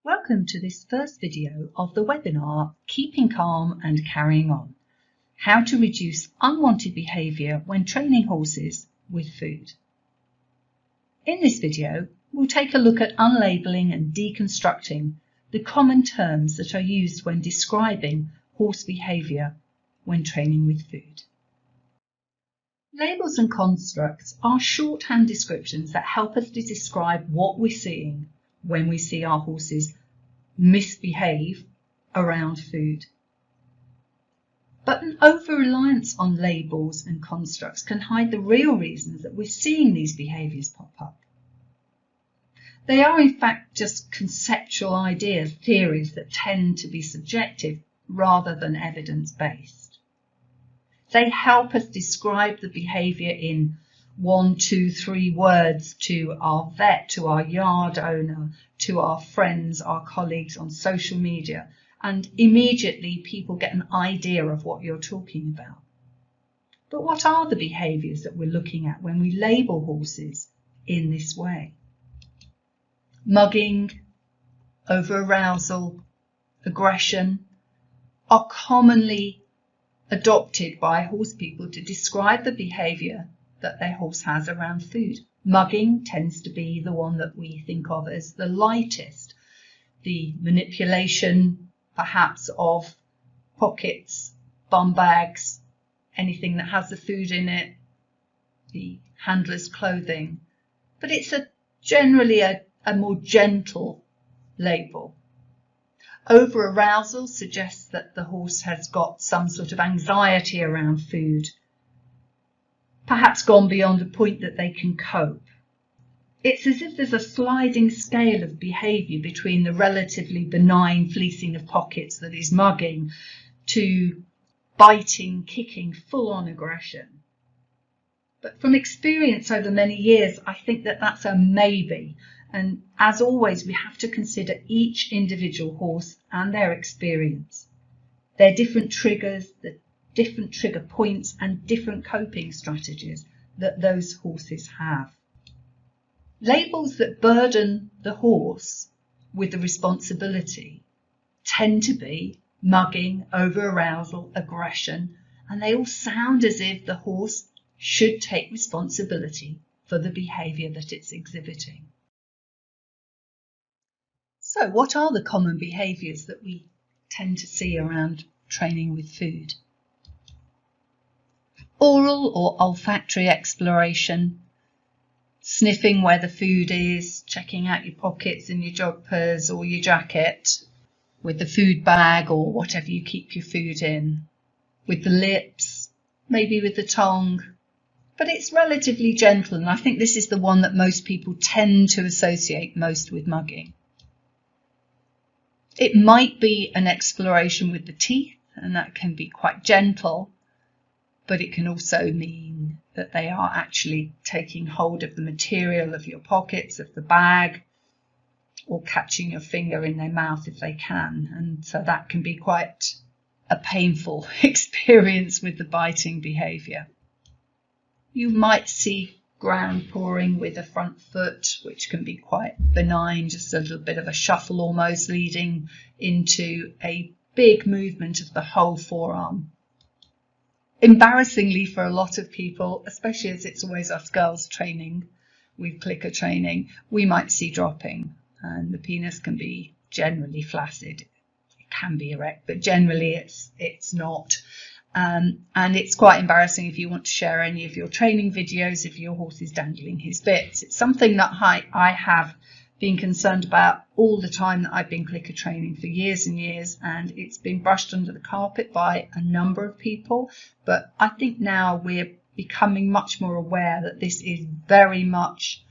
Welcome to this first video of the webinar, Keeping Calm and Carrying On, how to reduce unwanted behaviour when training horses with food. In this video, we'll take a look at unlabelling and deconstructing the common terms that are used when describing horse behaviour when training with food. Labels and constructs are shorthand descriptions that help us to describe what we're seeing when we see our horses misbehave around food. But an over-reliance on labels and constructs can hide the real reasons that we're seeing these behaviours pop up. They are in fact just conceptual ideas, theories that tend to be subjective rather than evidence-based. They help us describe the behaviour in 1, 2, 3 words to our vet, to our yard owner, to our friends, our colleagues on social media, and immediately people get an idea of what you're talking about. But what are the behaviours that we're looking at when we label horses in this way? Mugging, over-arousal, aggression are commonly adopted by horse people to describe the behaviour that their horse has around food. Mugging tends to be the one that we think of as the lightest. The manipulation, perhaps, of pockets, bum bags, anything that has the food in it, the handler's clothing. But it's generally a more gentle label. Over-arousal suggests that the horse has got some sort of anxiety around food, perhaps gone beyond a point that they can cope. It's as if there's a sliding scale of behaviour between the relatively benign fleecing of pockets that is mugging to biting, kicking, full-on aggression. But from experience over many years, I think that that's a maybe. And as always, we have to consider each individual horse and their experience, their different triggers, the different trigger points and different coping strategies that those horses have. Labels that burden the horse with the responsibility tend to be mugging, over-arousal, aggression, and they all sound as if the horse should take responsibility for the behaviour that it's exhibiting. So what are the common behaviours that we tend to see around training with food? Oral or olfactory exploration, sniffing where the food is, checking out your pockets and your jodhpurs or your jacket, with the food bag or whatever you keep your food in, with the lips, maybe with the tongue. But it's relatively gentle, and I think this is the one that most people tend to associate most with mugging. It might be an exploration with the teeth, and that can be quite gentle, but it can also mean that they are actually taking hold of the material of your pockets, of the bag, or catching your finger in their mouth if they can. And so that can be quite a painful experience with the biting behaviour. You might see ground pouring with a front foot, which can be quite benign, just a little bit of a shuffle almost, leading into a big movement of the whole forearm. Embarrassingly for a lot of people, especially as it's always us girls training with clicker training, we might see dropping, and the penis can be generally flaccid. It can be erect, but generally it's not. And it's quite embarrassing if you want to share any of your training videos if your horse is dangling his bits. It's something that I have been concerned about all the time that I've been clicker training for years and years, and it's been brushed under the carpet by a number of people. But I think now we're becoming much more aware that this is very much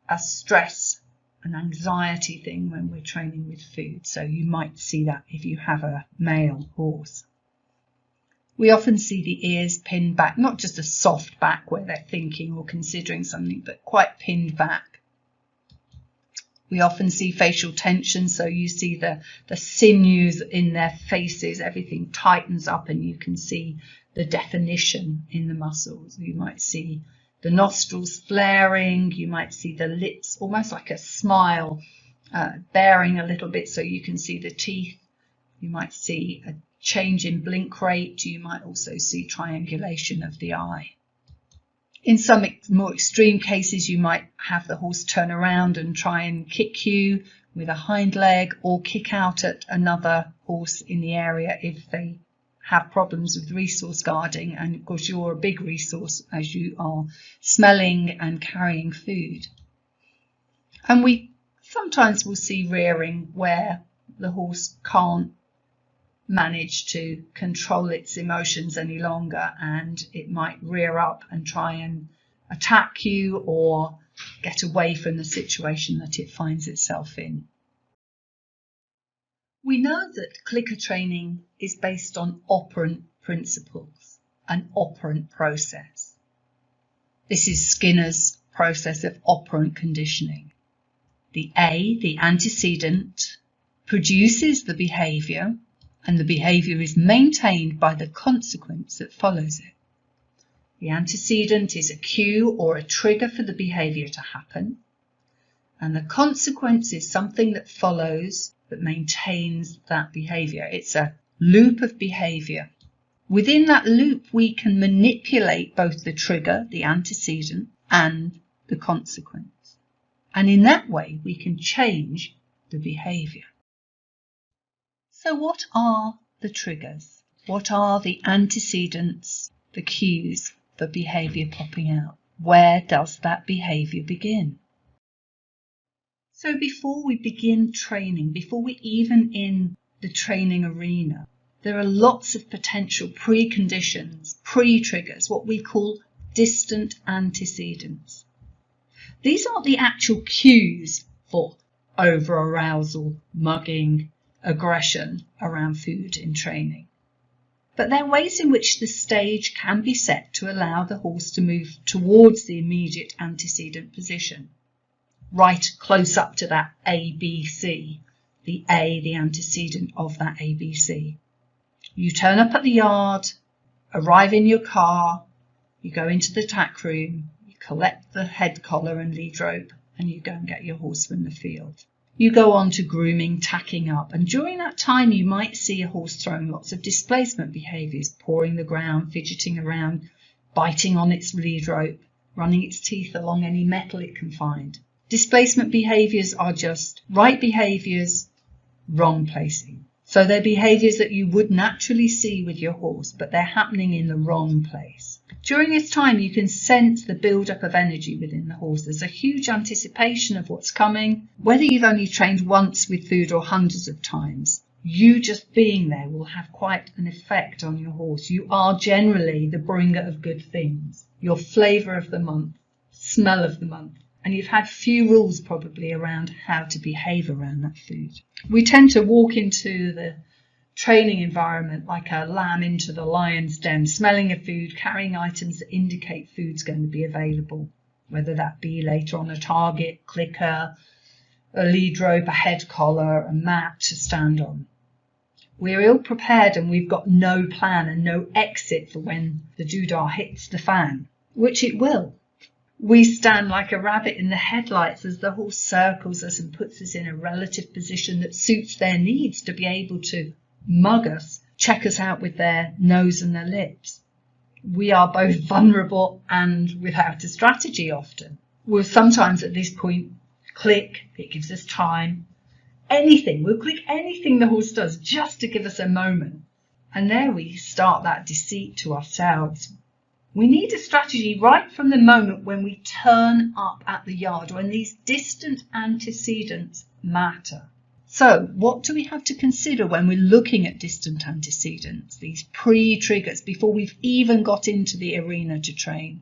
a stress and anxiety thing when we're training with food. So you might see that if you have a male horse. We often see the ears pinned back, not just a soft back where they're thinking or considering something, but quite pinned back. We often see facial tension, so you see the sinews in their faces, everything tightens up and you can see the definition in the muscles. You might see the nostrils flaring, you might see the lips almost like a smile baring a little bit so you can see the teeth. You might see a change in blink rate. You might also see triangulation of the eye. In some more extreme cases, you might have the horse turn around and try and kick you with a hind leg, or kick out at another horse in the area if they have problems with resource guarding. And of course, you're a big resource as you are smelling and carrying food. And we sometimes will see rearing where the horse can't manage to control its emotions any longer, and it might rear up and try and attack you or get away from the situation that it finds itself in. We know that clicker training is based on operant principles, an operant process. This is Skinner's process of operant conditioning. The A, the antecedent, produces the behaviour, and the behaviour is maintained by the consequence that follows it. The antecedent is a cue or a trigger for the behaviour to happen, and the consequence is something that follows that maintains that behaviour. It's a loop of behaviour. Within that loop, we can manipulate both the trigger, the antecedent, and the consequence. And in that way, we can change the behaviour. So what are the triggers? What are the antecedents, the cues for behaviour popping out? Where does that behaviour begin? So before we begin training, before we're even in the training arena, there are lots of potential preconditions, pre-triggers, what we call distant antecedents. These aren't the actual cues for over-arousal, mugging, aggression around food in training, but they're ways in which the stage can be set to allow the horse to move towards the immediate antecedent position, right close up to that ABC, the A, the antecedent of that ABC. You turn up at the yard, arrive in your car, you go into the tack room, you collect the head collar and lead rope, and you go and get your horse from the field. You go on to grooming, tacking up, and during that time you might see a horse throwing lots of displacement behaviours, pawing the ground, fidgeting around, biting on its lead rope, running its teeth along any metal it can find. Displacement behaviours are just right behaviours, wrong placing. So they're behaviours that you would naturally see with your horse, but they're happening in the wrong place. During this time, you can sense the build-up of energy within the horse. There's a huge anticipation of what's coming. Whether you've only trained once with food or hundreds of times, you just being there will have quite an effect on your horse. You are generally the bringer of good things, your flavour of the month, smell of the month, and you've had few rules probably around how to behave around that food. We tend to walk into the training environment like a lamb into the lion's den, smelling of food, carrying items that indicate food's going to be available, whether that be later on a target, clicker, a lead rope, a head collar, a mat to stand on. We're ill prepared and we've got no plan and no exit for when the doodah hits the fan, which it will. We stand like a rabbit in the headlights as the horse circles us and puts us in a relative position that suits their needs to be able to mug us, check us out with their nose and their lips. We are both vulnerable and without a strategy often. We'll sometimes at this point click, it gives us time. Anything, we'll click anything the horse does just to give us a moment. And there we start that deceit to ourselves. We need a strategy right from the moment when we turn up at the yard, when these distant antecedents matter. So what do we have to consider when we're looking at distant antecedents, these pre-triggers, before we've even got into the arena to train?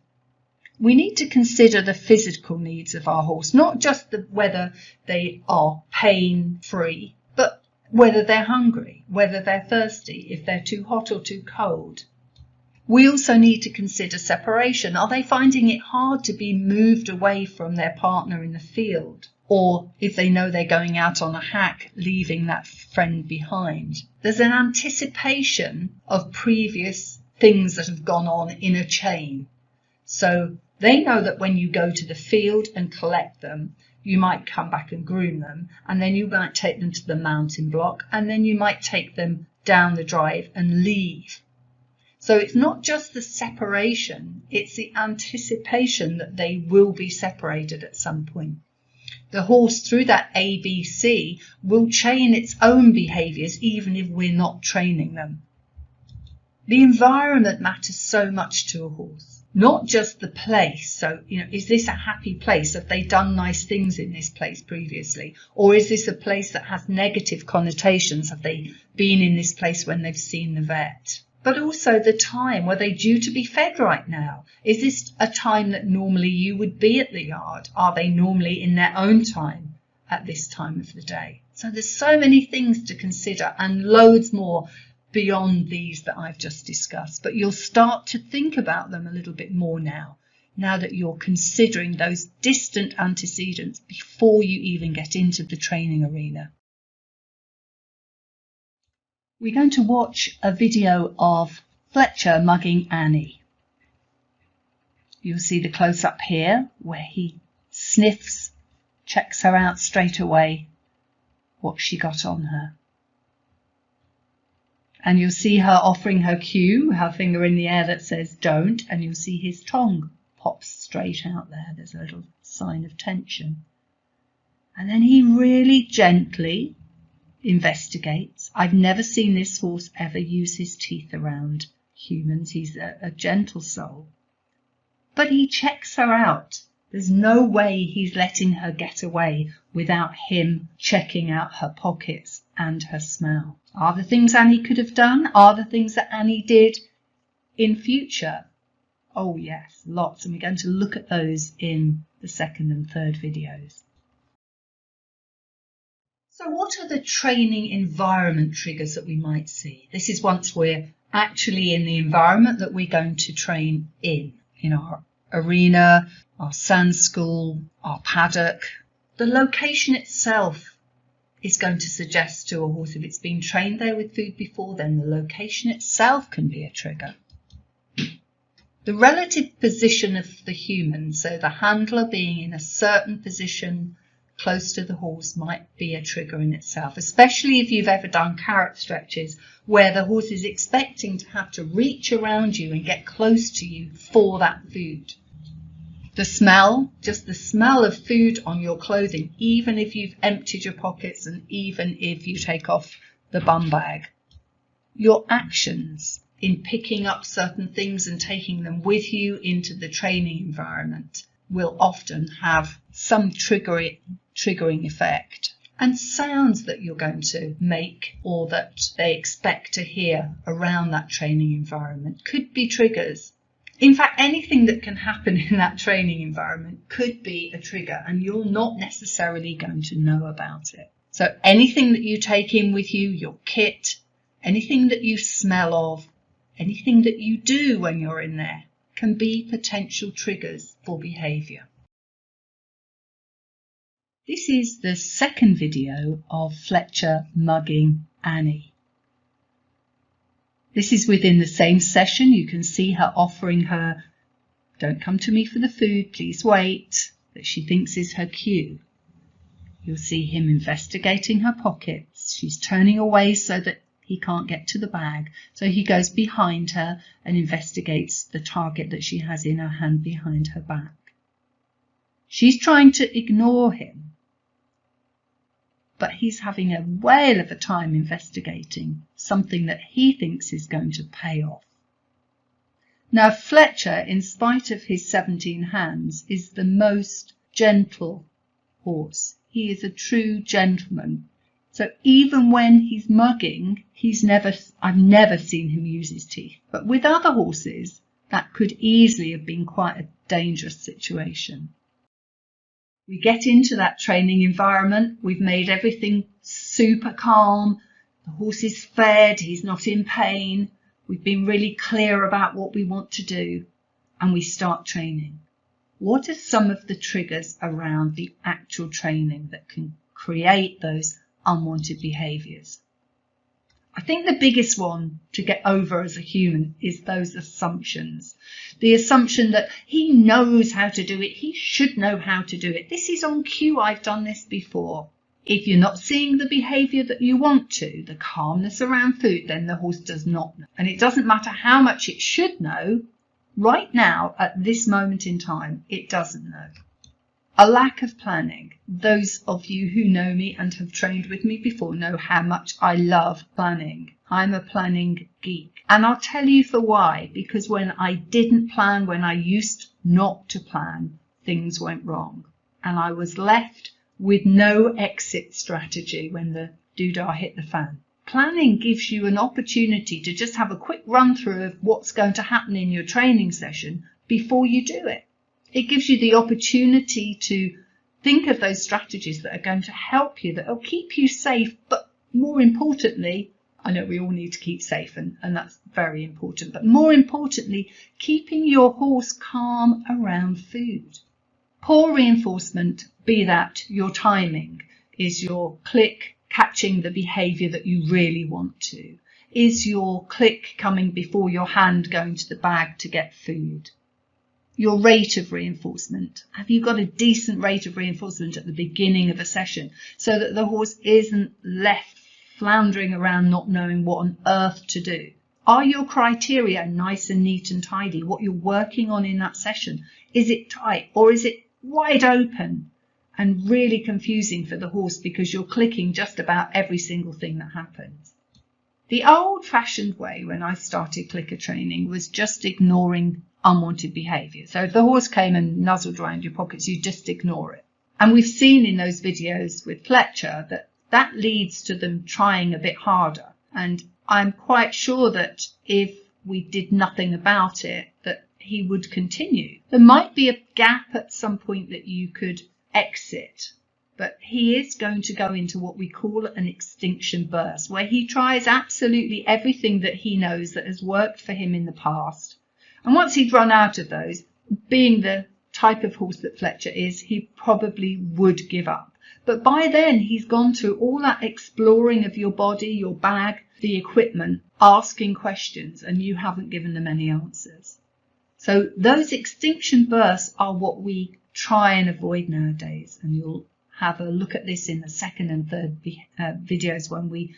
We need to consider the physical needs of our horse, not just whether they are pain-free, but whether they're hungry, whether they're thirsty, if they're too hot or too cold. We also need to consider separation. Are they finding it hard to be moved away from their partner in the field? Or if they know they're going out on a hack, leaving that friend behind. There's an anticipation of previous things that have gone on in a chain. So They know that when you go to the field and collect them, you might come back and groom them, and then you might take them to the mounting block, and then you might take them down the drive and leave. So it's not just the separation, it's the anticipation that they will be separated at some point. The horse, through that ABC, will chain its own behaviours even if we're not training them. The environment matters so much to a horse, not just the place. So, is this a happy place? Have they done nice things in this place previously? Or is this a place that has negative connotations? Have they been in this place when they've seen the vet? But also the time. Were they due to be fed right now? Is this a time that normally you would be at the yard? Are they normally in their own time at this time of the day? So there's so many things to consider, and loads more beyond these that I've just discussed. But you'll start to think about them a little bit more now that you're considering those distant antecedents before you even get into the training arena. We're going to watch a video of Fletcher mugging Annie. You'll see the close-up here where he sniffs, checks her out straight away, what she got on her. And you'll see her offering her cue, her finger in the air that says don't, and you'll see his tongue pops straight out there. There's a little sign of tension. And then he really gently investigates. I've never seen this horse ever use his teeth around humans. He's a gentle soul. But he checks her out. There's no way he's letting her get away without him checking out her pockets and her smell. Are the things Annie could have done? Are the things that Annie did in future? Oh yes, lots. And we're going to look at those in the second and third videos. So what are the training environment triggers that we might see? This is once we're actually in the environment that we're going to train in our arena, our sand school, our paddock. The location itself is going to suggest to a horse, if it's been trained there with food before, then the location itself can be a trigger. The relative position of the human, so the handler being in a certain position close to the horse, might be a trigger in itself, especially if you've ever done carrot stretches where the horse is expecting to have to reach around you and get close to you for that food. The smell, just the smell of food on your clothing, even if you've emptied your pockets and even if you take off the bum bag. Your actions in picking up certain things and taking them with you into the training environment will often have some triggering effect. And sounds that you're going to make or that they expect to hear around that training environment could be triggers. In fact, anything that can happen in that training environment could be a trigger, and you're not necessarily going to know about it. So anything that you take in with you, your kit, anything that you smell of, anything that you do when you're in there can be potential triggers for behaviour. This is the second video of Fletcher mugging Annie. This is within the same session. You can see her offering her, "Don't come to me for the food, please wait," that she thinks is her cue. You'll see him investigating her pockets. She's turning away so that he can't get to the bag. So he goes behind her and investigates the target that she has in her hand behind her back. She's trying to ignore him, but he's having a whale of a time investigating something that he thinks is going to pay off. Now Fletcher, in spite of his 17 hands, is the most gentle horse. He is a true gentleman. So even when he's mugging, I've never seen him use his teeth. But with other horses, that could easily have been quite a dangerous situation. We get into that training environment. We've made everything super calm. The horse is fed. He's not in pain. We've been really clear about what we want to do, and we start training. What are some of the triggers around the actual training that can create those unwanted behaviours? I think the biggest one to get over as a human is those assumptions. The assumption that he knows how to do it, he should know how to do it. This is on cue, I've done this before. If you're not seeing the behaviour that you want to, the calmness around food, then the horse does not know. And it doesn't matter how much it should know, right now, at this moment in time, it doesn't know. A lack of planning. Those of you who know me and have trained with me before know how much I love planning. I'm a planning geek. And I'll tell you for why. Because when I didn't plan, when I used not to plan, things went wrong. And I was left with no exit strategy when the doodah hit the fan. Planning gives you an opportunity to just have a quick run through of what's going to happen in your training session before you do it. It gives you the opportunity to think of those strategies that are going to help you, that will keep you safe, but more importantly, I know we all need to keep safe and that's very important, but more importantly, keeping your horse calm around food. Poor reinforcement, be that your timing, is your click catching the behaviour that you really want to, is your click coming before your hand going to the bag to get food. Your rate of reinforcement. Have you got a decent rate of reinforcement at the beginning of a session so that the horse isn't left floundering around not knowing what on earth to do? Are your criteria nice and neat and tidy? What you're working on in that session, is it tight or is it wide open and really confusing for the horse because you're clicking just about every single thing that happens? The old-fashioned way when I started clicker training was just ignoring unwanted behaviour. So if the horse came and nuzzled around your pockets, you just ignore it. And we've seen in those videos with Fletcher that leads to them trying a bit harder. And I'm quite sure that if we did nothing about it, that he would continue. There might be a gap at some point that you could exit, but he is going to go into what we call an extinction burst, where he tries absolutely everything that he knows that has worked for him in the past. And once he'd run out of those, being the type of horse that Fletcher is, he probably would give up. But by then he's gone through all that exploring of your body, your bag, the equipment, asking questions, and you haven't given them any answers. So those extinction bursts are what we try and avoid nowadays. And you'll have a look at this in the second and third videos when we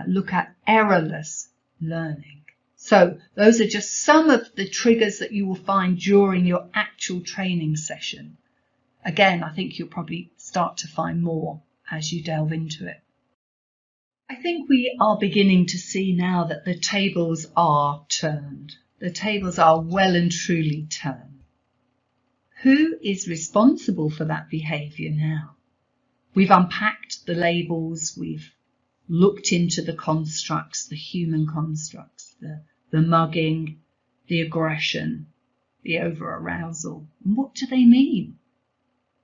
look at errorless learning. So those are just some of the triggers that you will find during your actual training session. Again, I think you'll probably start to find more as you delve into it. I think we are beginning to see now that the tables are turned. The tables are well and truly turned. Who is responsible for that behaviour now? We've unpacked the labels, we've looked into the constructs, the human constructs, the mugging, the aggression, the over-arousal. And what do they mean?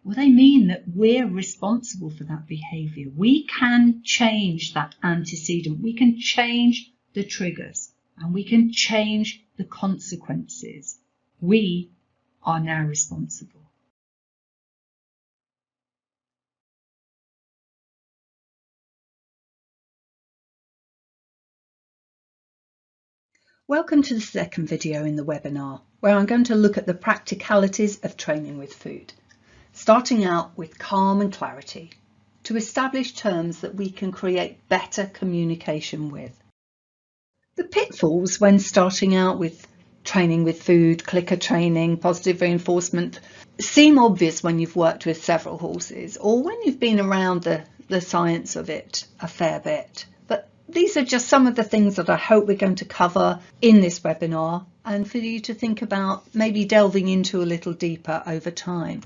Well, they mean that we're responsible for that behaviour. We can change that antecedent. We can change the triggers and we can change the consequences. We are now responsible. Welcome to the second video in the webinar, where I'm going to look at the practicalities of training with food, starting out with calm and clarity to establish terms that we can create better communication with. The pitfalls when starting out with training with food, clicker training, positive reinforcement seem obvious when you've worked with several horses or when you've been around the science of it a fair bit. These are just some of the things that I hope we're going to cover in this webinar and for you to think about maybe delving into a little deeper over time.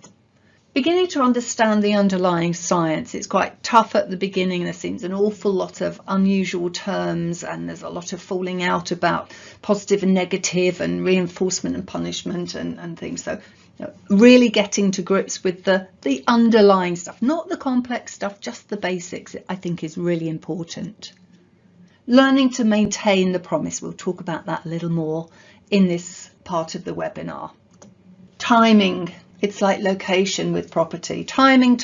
Beginning to understand the underlying science, it's quite tough at the beginning. There seems an awful lot of unusual terms and there's a lot of falling out about positive and negative and reinforcement and punishment and things. So really getting to grips with the underlying stuff, not the complex stuff, just the basics, I think is really important. Learning to maintain the promise. We'll talk about that a little more in this part of the webinar. Timing. It's like location with property. Timing.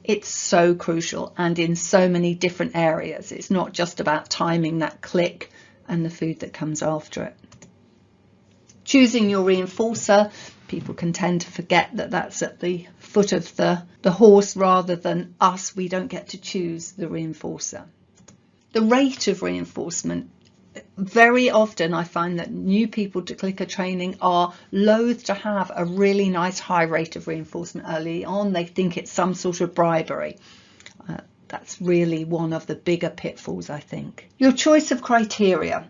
It's so crucial, and in so many different areas. It's not just about timing that click and the food that comes after it. Choosing your reinforcer, people can tend to forget that that's at the foot of the horse rather than us. We don't get to choose the reinforcer. The rate of reinforcement, very often I find that new people to clicker training are loath to have a really nice high rate of reinforcement early on. They think it's some sort of bribery. That's really one of the bigger pitfalls, I think. Your choice of criteria.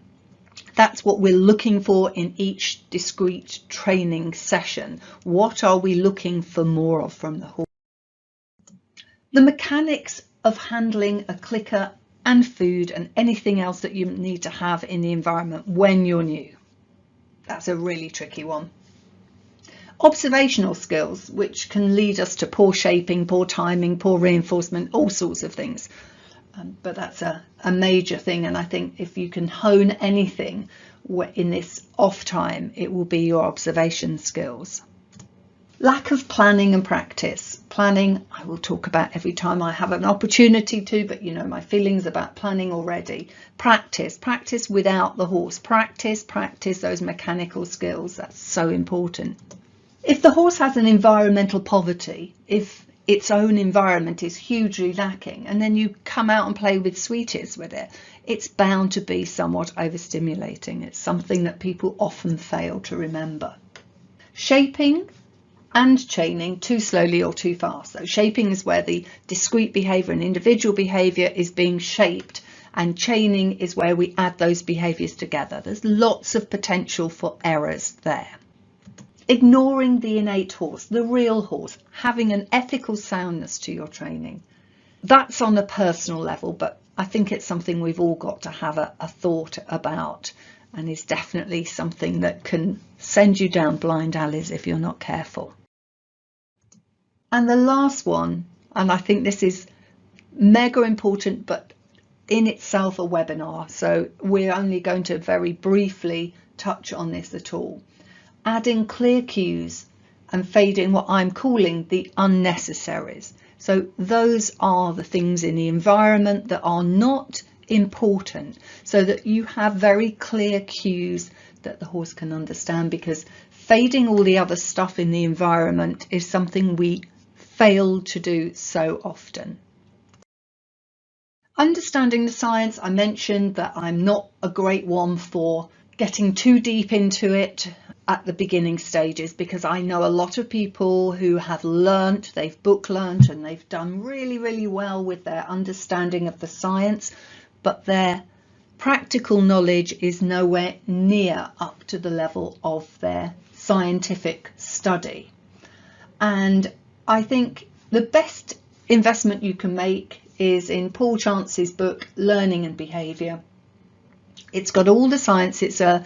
That's what we're looking for in each discrete training session. What are we looking for more of from the horse? The mechanics of handling a clicker and food and anything else that you need to have in the environment when you're new. That's a really tricky one. Observational skills, which can lead us to poor shaping, poor timing, poor reinforcement, all sorts of things. But that's a major thing, and I think if you can hone anything in this off time, it will be your observation skills. Lack of planning and practice. Planning, I will talk about every time I have an opportunity to, but you know my feelings about planning already. Practice without the horse. Practice those mechanical skills. That's so important. If the horse has an environmental poverty, if its own environment is hugely lacking, and then you come out and play with sweeties with it, it's bound to be somewhat overstimulating. It's something that people often fail to remember. Shaping and chaining too slowly or too fast. So shaping is where the discrete behaviour and individual behaviour is being shaped, and chaining is where we add those behaviours together. There's lots of potential for errors there. Ignoring the innate horse, the real horse, having an ethical soundness to your training. That's on a personal level, but I think it's something we've all got to have a thought about, and is definitely something that can send you down blind alleys if you're not careful. And the last one, and I think this is mega important, but in itself a webinar, so we're only going to very briefly touch on this at all. Adding clear cues and fading what I'm calling the unnecessaries. So those are the things in the environment that are not important, so that you have very clear cues that the horse can understand, because fading all the other stuff in the environment is something we fail to do so often. Understanding the science, I mentioned that I'm not a great one for getting too deep into it at the beginning stages, because I know a lot of people who have learnt, they've book learnt, and they've done really well with their understanding of the science, but their practical knowledge is nowhere near up to the level of their scientific study. And I think the best investment you can make is in Paul Chance's book, Learning and Behaviour. It's got all the science. It's a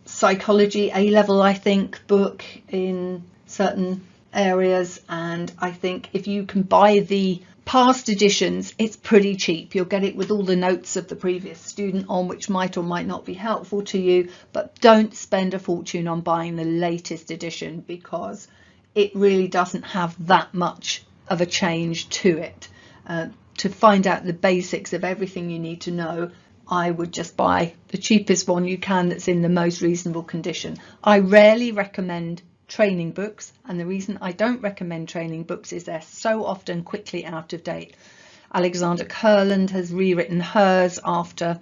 psychology A-level, I think, book in certain areas, and I think if you can buy the past editions, it's pretty cheap. You'll get it with all the notes of the previous student on, which might or might not be helpful to you, but don't spend a fortune on buying the latest edition, because it really doesn't have that much of a change to it. To find out the basics of everything you need to know, I would just buy the cheapest one you can that's in the most reasonable condition. I rarely recommend training books, and the reason I don't recommend training books is they're so often quickly out of date. Alexandra Kurland has rewritten hers after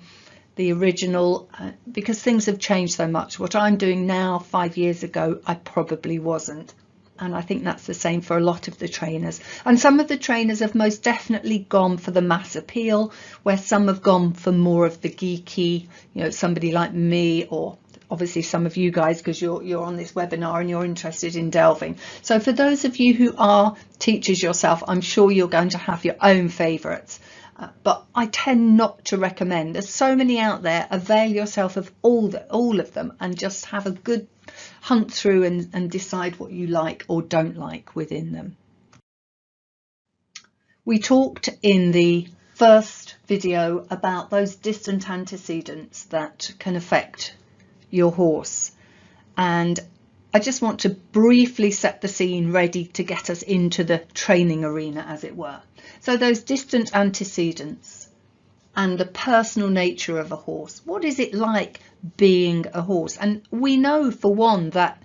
the original because things have changed so much. What I'm doing now 5 years ago, I probably wasn't. And I think that's the same for a lot of the trainers. And some of the trainers have most definitely gone for the mass appeal, where some have gone for more of the geeky, you know, somebody like me, or obviously some of you guys, because you're on this webinar and you're interested in delving. So for those of you who are teachers yourself, I'm sure you're going to have your own favourites. But I tend not to recommend. There's so many out there. Avail yourself of all of them, and just have a good hunt through and decide what you like or don't like within them. We talked in the first video about those distant antecedents that can affect your horse, and I just want to briefly set the scene ready to get us into the training arena, as it were. So those distant antecedents and the personal nature of a horse. What is it like being a horse? And we know, for one, that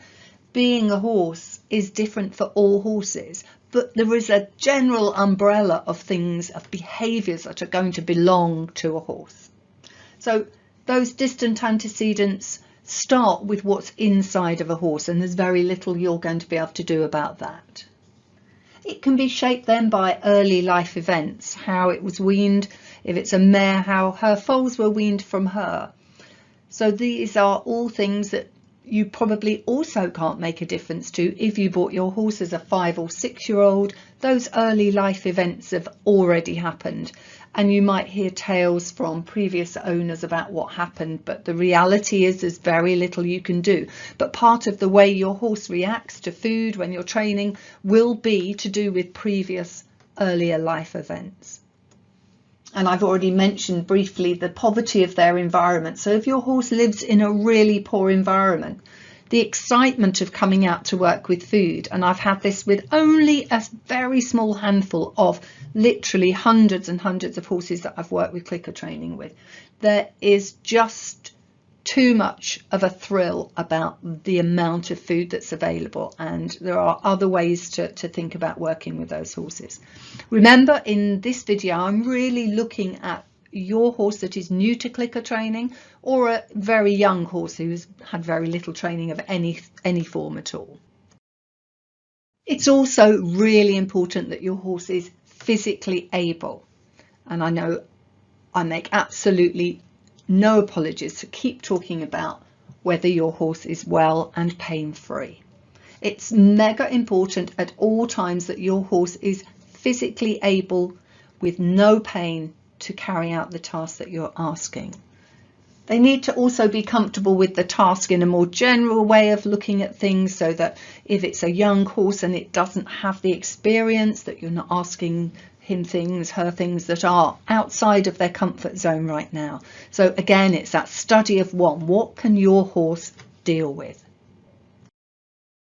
being a horse is different for all horses, but there is a general umbrella of things, of behaviours that are going to belong to a horse. So those distant antecedents start with what's inside of a horse, and there's very little you're going to be able to do about that. It can be shaped then by early life events, how it was weaned, if it's a mare, how her foals were weaned from her. So these are all things that you probably also can't make a difference to if you bought your horse as a 5 or 6 year old. Those early life events have already happened, and you might hear tales from previous owners about what happened, but the reality is there's very little you can do. But part of the way your horse reacts to food when you're training will be to do with previous earlier life events. And I've already mentioned briefly the poverty of their environment. So if your horse lives in a really poor environment, the excitement of coming out to work with food, and I've had this with only a very small handful of literally hundreds and hundreds of horses that I've worked with clicker training with, there is just too much of a thrill about the amount of food that's available, and there are other ways to think about working with those horses. Remember, in this video I'm really looking at your horse that is new to clicker training, or a very young horse who's had very little training of any form at all. It's also really important that your horse is physically able, and I know I make absolutely no apologies to keep talking about whether your horse is well and pain-free. It's mega important at all times that your horse is physically able with no pain to carry out the task that you're asking. They need to also be comfortable with the task in a more general way of looking at things, so that if it's a young horse and it doesn't have the experience, that you're not asking him things, her things that are outside of their comfort zone right now. So again, it's that study of one. What can your horse deal with?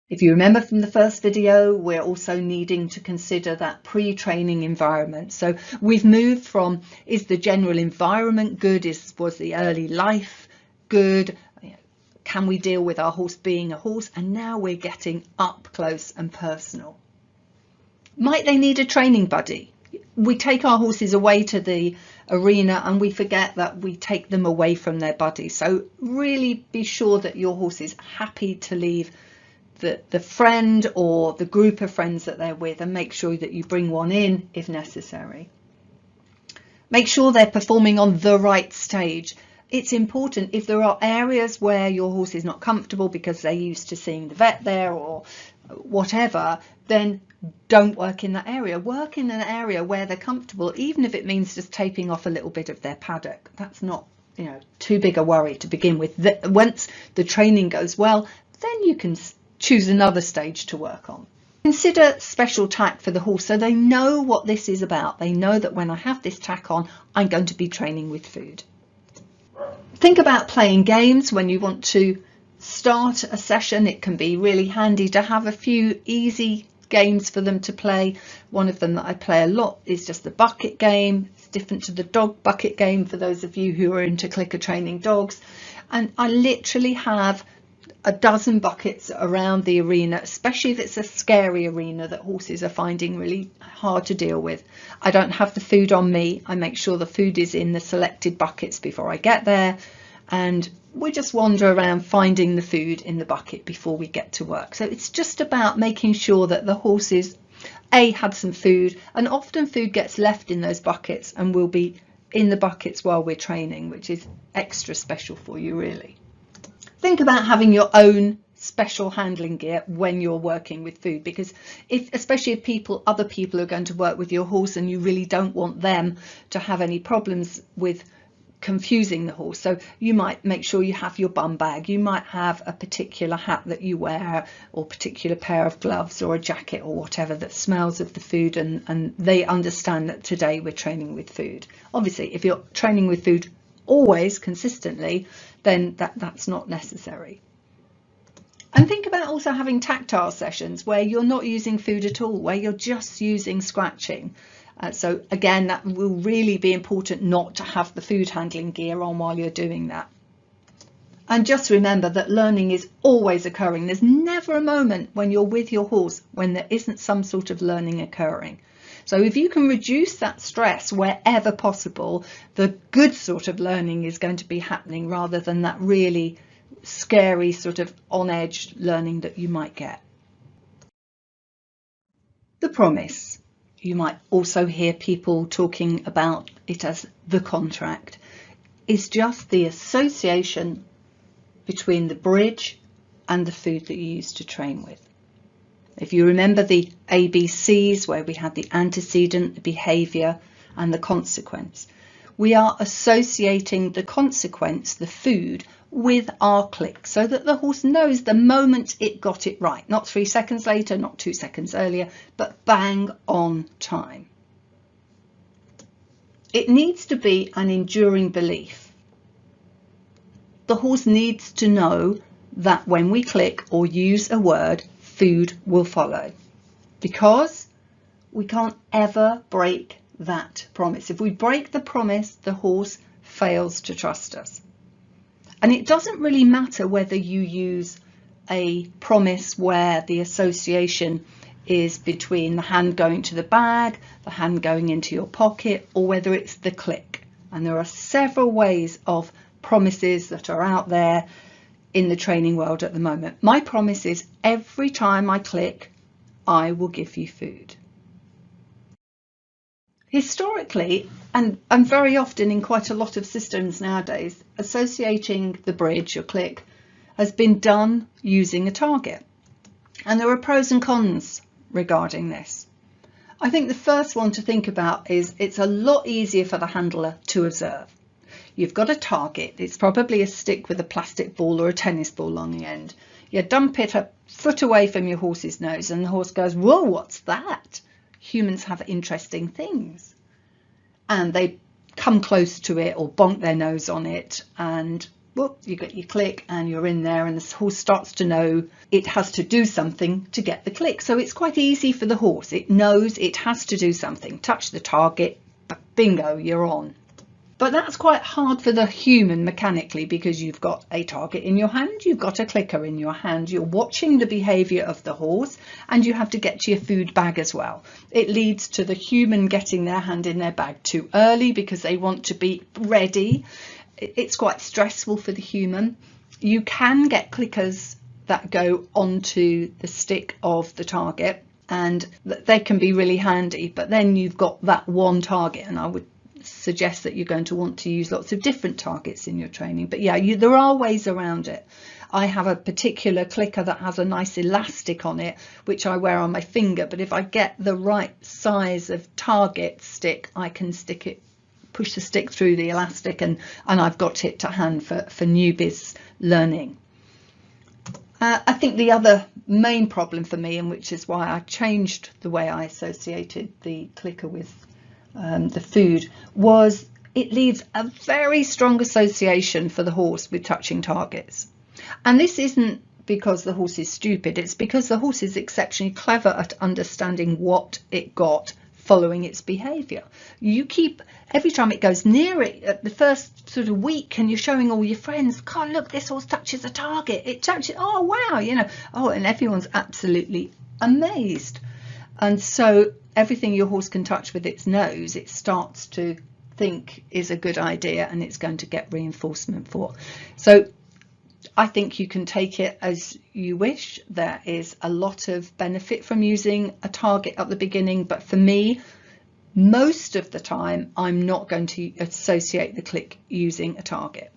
If you remember from the first video, we're also needing to consider that pre-training environment. So we've moved from, is the general environment good? Was the early life good? Can we deal with our horse being a horse? And now we're getting up close and personal. Might they need a training buddy? We take our horses away to the arena and we forget that we take them away from their buddy. So really be sure that your horse is happy to leave the friend or the group of friends that they're with, and make sure that you bring one in if necessary. Make sure they're performing on the right stage. It's important, if there are areas where your horse is not comfortable because they're used to seeing the vet there or whatever, then don't work in that area. Work in an area where they're comfortable, even if it means just taping off a little bit of their paddock. That's not, too big a worry to begin with. Once the training goes well, then you can choose another stage to work on. Consider special tack for the horse, so they know what this is about. They know that when I have this tack on, I'm going to be training with food. Think about playing games when you want to start a session. It can be really handy to have a few easy games for them to play. One of them that I play a lot is just the bucket game. It's different to the dog bucket game for those of you who are into clicker training dogs. And I literally have a dozen buckets around the arena, especially if it's a scary arena that horses are finding really hard to deal with. I don't have the food on me. I make sure the food is in the selected buckets before I get there, and we just wander around finding the food in the bucket before we get to work. So it's just about making sure that the horses had some food, and often food gets left in those buckets and will be in the buckets while we're training, which is extra special for you really. Think about having your own special handling gear when you're working with food, because especially if other people are going to work with your horse and you really don't want them to have any problems with confusing the horse. So you might make sure you have your bum bag, you might have a particular hat that you wear, or particular pair of gloves or a jacket or whatever that smells of the food, and they understand that today we're training with food. Obviously, if you're training with food always consistently, then that's not necessary. And think about also having tactile sessions where you're not using food at all, where you're just using scratching. So again, that will really be important not to have the food handling gear on while you're doing that. And just remember that learning is always occurring. There's never a moment when you're with your horse when there isn't some sort of learning occurring. So if you can reduce that stress wherever possible, the good sort of learning is going to be happening rather than that really scary sort of on edge learning that you might get. The promise. You might also hear people talking about it as the contract. It's just the association between the bridge and the food that you use to train with. If you remember the ABCs, where we had the antecedent, the behaviour and the consequence, we are associating the consequence, the food, with our click so that the horse knows the moment it got it right, not 3 seconds later, not 2 seconds earlier, but bang on time. It needs to be an enduring belief. The horse needs to know that when we click or use a word, food will follow, because we can't ever break that promise. If we break the promise, the horse fails to trust us. And it doesn't really matter whether you use a promise where the association is between the hand going to the bag, the hand going into your pocket, or whether it's the click. And there are several ways of promises that are out there in the training world at the moment. My promise is every time I click, I will give you food. Historically, and very often in quite a lot of systems nowadays, associating the bridge or click has been done using a target. And there are pros and cons regarding this. I think the first one to think about is it's a lot easier for the handler to observe. You've got a target, it's probably a stick with a plastic ball or a tennis ball on the end. You dump it a foot away from your horse's nose and the horse goes, whoa, what's that? Humans have interesting things. And they come close to it or bonk their nose on it and whoop, you get your click and you're in there, and the horse starts to know it has to do something to get the click. So it's quite easy for the horse. It knows it has to do something. Touch the target, bingo, you're on. But that's quite hard for the human mechanically, because you've got a target in your hand, you've got a clicker in your hand, you're watching the behaviour of the horse, and you have to get to your food bag as well. It leads to the human getting their hand in their bag too early because they want to be ready. It's quite stressful for the human. You can get clickers that go onto the stick of the target, and they can be really handy, but then you've got that one target, and I would suggest that you're going to want to use lots of different targets in your training. But yeah, there are ways around it. I have a particular clicker that has a nice elastic on it, which I wear on my finger, but if I get the right size of target stick, I can stick it, push the stick through the elastic, and I've got it to hand for newbies learning. I think the other main problem for me, and which is why I changed the way I associated the clicker with the food, was it leaves a very strong association for the horse with touching targets. And this isn't because the horse is stupid, it's because the horse is exceptionally clever at understanding what it got following its behaviour. You keep, every time it goes near it at the first sort of week, and you're showing all your friends, God, look, this horse touches a target, it touches, oh wow, you know, oh, and everyone's absolutely amazed. And so everything your horse can touch with its nose, it starts to think is a good idea, and it's going to get reinforcement for. So I think you can take it as you wish. There is a lot of benefit from using a target at the beginning, but for me, most of the time, I'm not going to associate the click using a target.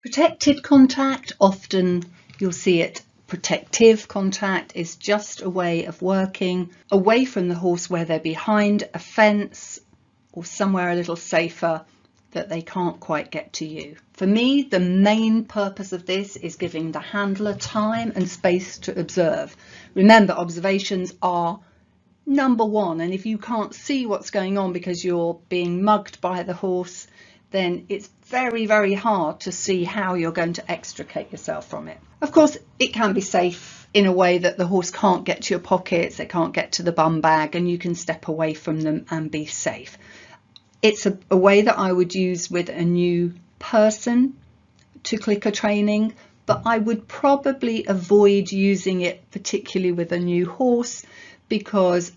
Protected contact, often you'll see it. Protective contact is just a way of working away from the horse where they're behind a fence or somewhere a little safer that they can't quite get to you. For me, the main purpose of this is giving the handler time and space to observe. Remember, observations are number one, and if you can't see what's going on because you're being mugged by the horse, then it's very, very hard to see how you're going to extricate yourself from it. Of course, it can be safe in a way that the horse can't get to your pockets, they can't get to the bum bag, and you can step away from them and be safe. It's a way that I would use with a new person to clicker training, but I would probably avoid using it particularly with a new horse because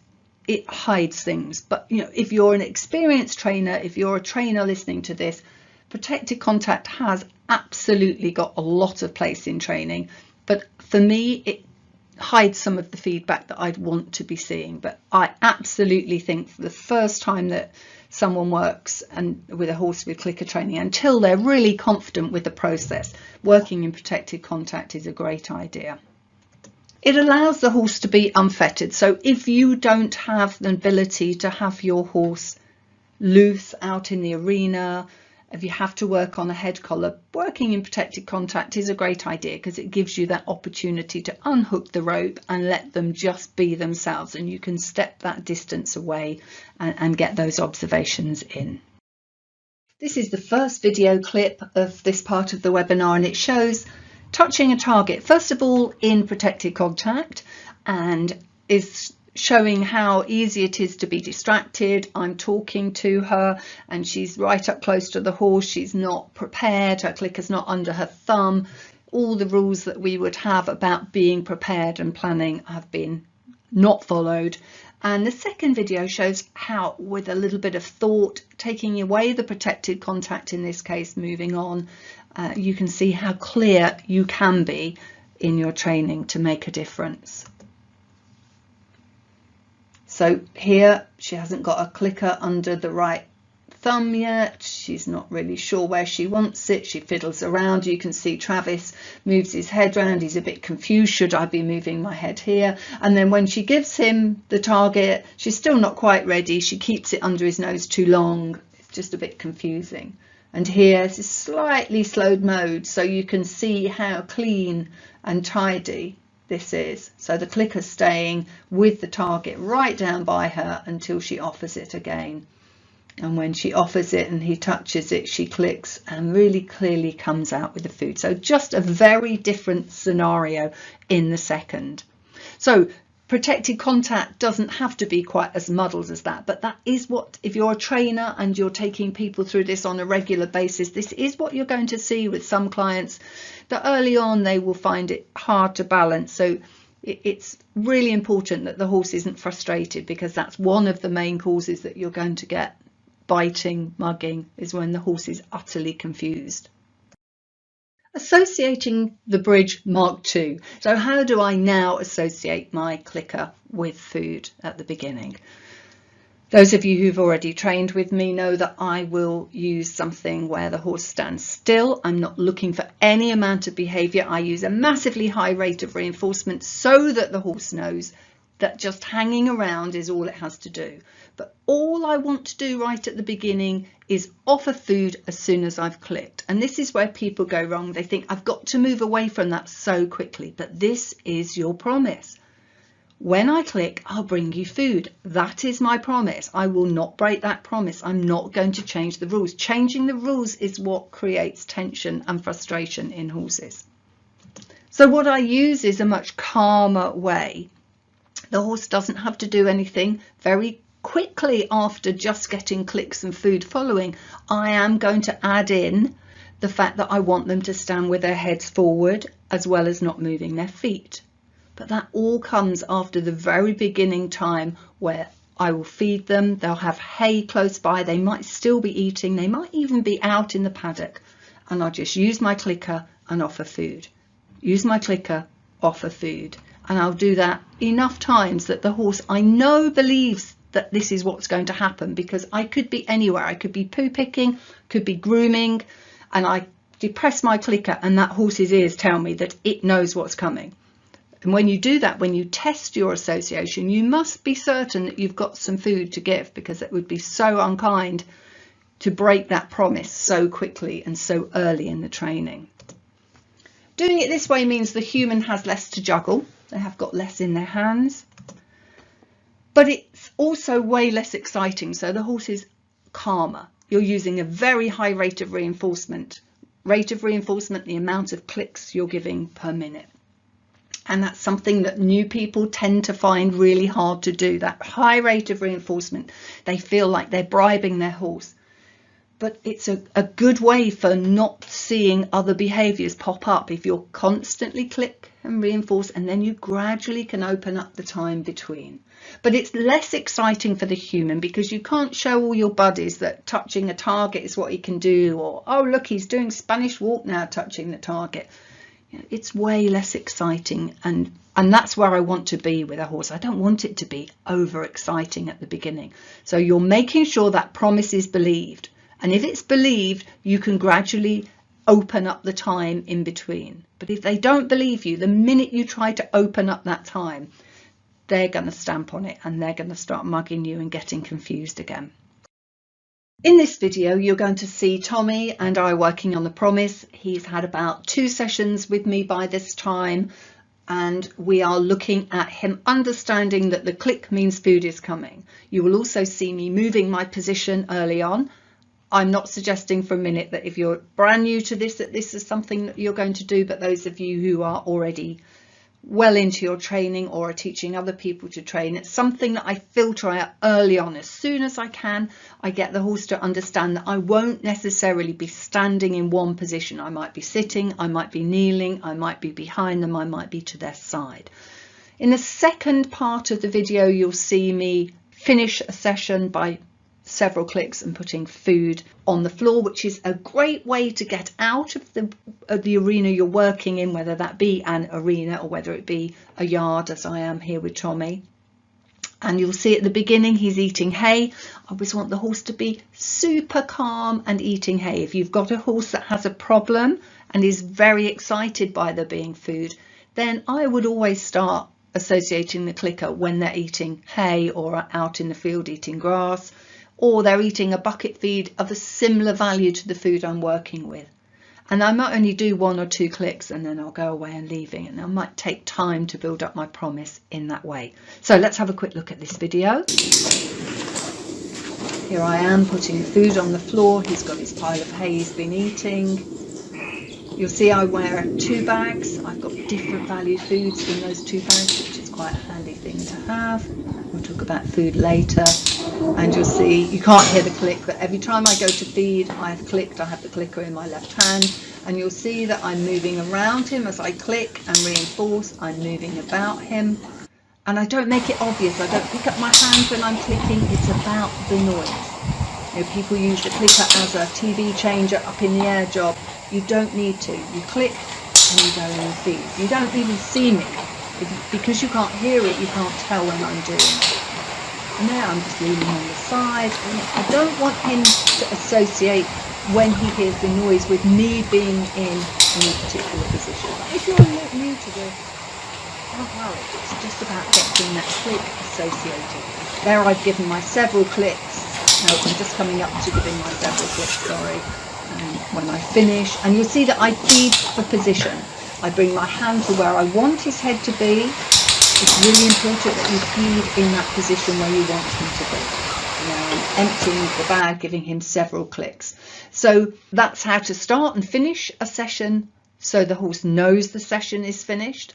it hides things. But you know, if you're an experienced trainer, if you're a trainer listening to this, protected contact has absolutely got a lot of place in training, but for me it hides some of the feedback that I'd want to be seeing. But I absolutely think for the first time that someone works and with a horse with clicker training, until they're really confident with the process, working in protected contact is a great idea. It allows the horse to be unfettered. So if you don't have the ability to have your horse loose out in the arena, if you have to work on a head collar, working in protected contact is a great idea because it gives you that opportunity to unhook the rope and let them just be themselves, and you can step that distance away and get those observations in. This is the first video clip of this part of the webinar, and it shows touching a target, first of all in protected contact, and is showing how easy it is to be distracted. I'm talking to her and she's right up close to the horse. She's not prepared. Her clicker's not under her thumb. All the rules that we would have about being prepared and planning have been not followed. And the second video shows how, with a little bit of thought, taking away the protected contact, in this case, moving on, you can see how clear you can be in your training to make a difference. So here she hasn't got a clicker under the right thumb yet. She's not really sure where she wants it. She fiddles around. You can see Travis moves his head around. He's a bit confused. Should I be moving my head here? And then when she gives him the target, she's still not quite ready. She keeps it under his nose too long. It's just a bit confusing. And here it's a slightly slowed mode, so you can see how clean and tidy this is. So the clicker's staying with the target right down by her until she offers it again. And when she offers it and he touches it, she clicks and really clearly comes out with the food. So just a very different scenario in the second. So protected contact doesn't have to be quite as muddled as that, but that is what, if you're a trainer and you're taking people through this on a regular basis, this is what you're going to see with some clients, that early on they will find it hard to balance. So it's really important that the horse isn't frustrated, because that's one of the main causes that you're going to get biting, mugging, is when the horse is utterly confused. Associating the bridge Mark II. So how do I now associate my clicker with food at the beginning? Those of you who've already trained with me know that I will use something where the horse stands still. I'm not looking for any amount of behaviour. I use a massively high rate of reinforcement so that the horse knows that just hanging around is all it has to do. But all I want to do right at the beginning is offer food as soon as I've clicked. And this is where people go wrong. They think I've got to move away from that so quickly, but this is your promise. When I click, I'll bring you food. That is my promise. I will not break that promise. I'm not going to change the rules. Changing the rules is what creates tension and frustration in horses. So what I use is a much calmer way. The horse doesn't have to do anything. Very quickly after just getting clicks and food following, I am going to add in the fact that I want them to stand with their heads forward as well as not moving their feet. But that all comes after the very beginning time where I will feed them. They'll have hay close by. They might still be eating. They might even be out in the paddock. And I'll just use my clicker and offer food. Use my clicker, offer food. And I'll do that enough times that the horse, I know, believes that this is what's going to happen, because I could be anywhere. I could be poo picking, could be grooming, and I depress my clicker and that horse's ears tell me that it knows what's coming. And when you do that, when you test your association, you must be certain that you've got some food to give, because it would be so unkind to break that promise so quickly and so early in the training. Doing it this way means the human has less to juggle. They have got less in their hands, but it's also way less exciting. So the horse is calmer. you're using a very high rate of reinforcement. Rate of reinforcement, the amount of clicks you're giving per minute. And that's something that new people tend to find really hard to do, that high rate of reinforcement. They feel like they're bribing their horse. But it's a good way for not seeing other behaviours pop up if you're constantly click and reinforce, and then you gradually can open up the time between. But it's less exciting for the human because you can't show all your buddies that touching a target is what he can do, or, oh, look, he's doing Spanish walk now, touching the target. It's way less exciting, and that's where I want to be with a horse. I don't want it to be over exciting at the beginning. So you're making sure that promise is believed. And if it's believed, you can gradually open up the time in between. But if they don't believe you, the minute you try to open up that time, they're going to stamp on it and they're going to start mugging you and getting confused again. In this video, you're going to see Tommy and I working on the promise. He's had about 2 sessions with me by this time, and we are looking at him understanding that the click means food is coming. You will also see me moving my position early on. I'm not suggesting for a minute that if you're brand new to this, that this is something that you're going to do, but those of you who are already well into your training or are teaching other people to train, it's something that I filter out early on. As soon as I can, I get the horse to understand that I won't necessarily be standing in one position. I might be sitting, I might be kneeling, I might be behind them, I might be to their side. In the second part of the video, you'll see me finish a session by several clicks and putting food on the floor, which is a great way to get out of the arena you're working in, whether that be an arena or whether it be a yard, as I am here with Tommy. And you'll see at the beginning he's eating hay. I always want the horse to be super calm and eating hay. If you've got a horse that has a problem and is very excited by there being food, then I would always start associating the clicker when they're eating hay or out in the field eating grass, or they're eating a bucket feed of a similar value to the food I'm working with. And I might only do 1 or 2 clicks and then I'll go away and leave it. And I might take time to build up my promise in that way. So let's have a quick look at this video. Here I am putting food on the floor. He's got his pile of hay he's been eating. You'll see I wear 2 bags. I've got different value foods in those 2 bags, which is quite a handy thing to have. We'll talk about food later. And you'll see, you can't hear the click, but every time I go to feed, I've clicked, I have the clicker in my left hand, and you'll see that I'm moving around him as I click and reinforce. I'm moving about him, and I don't make it obvious. I don't pick up my hand when I'm clicking. It's about the noise. You know, people use the clicker as a TV changer, up in the air job. You don't need to. You click and you go and feed. You don't even see me. Because you can't hear it, you can't tell when I'm doing it. And there I'm just leaning on the side. And I don't want him to associate when he hears the noise with me being in any particular position. But if you're new to this, don't worry. It's just about getting that click associated. There I've given my several clicks. No, I'm just coming up to giving my several clicks, sorry. When I finish, and you'll see that I feed for position. I bring my hand to where I want his head to be. It's really important that you feed in that position where you want him to be. I'm emptying the bag, giving him several clicks. So that's how to start and finish a session so the horse knows the session is finished.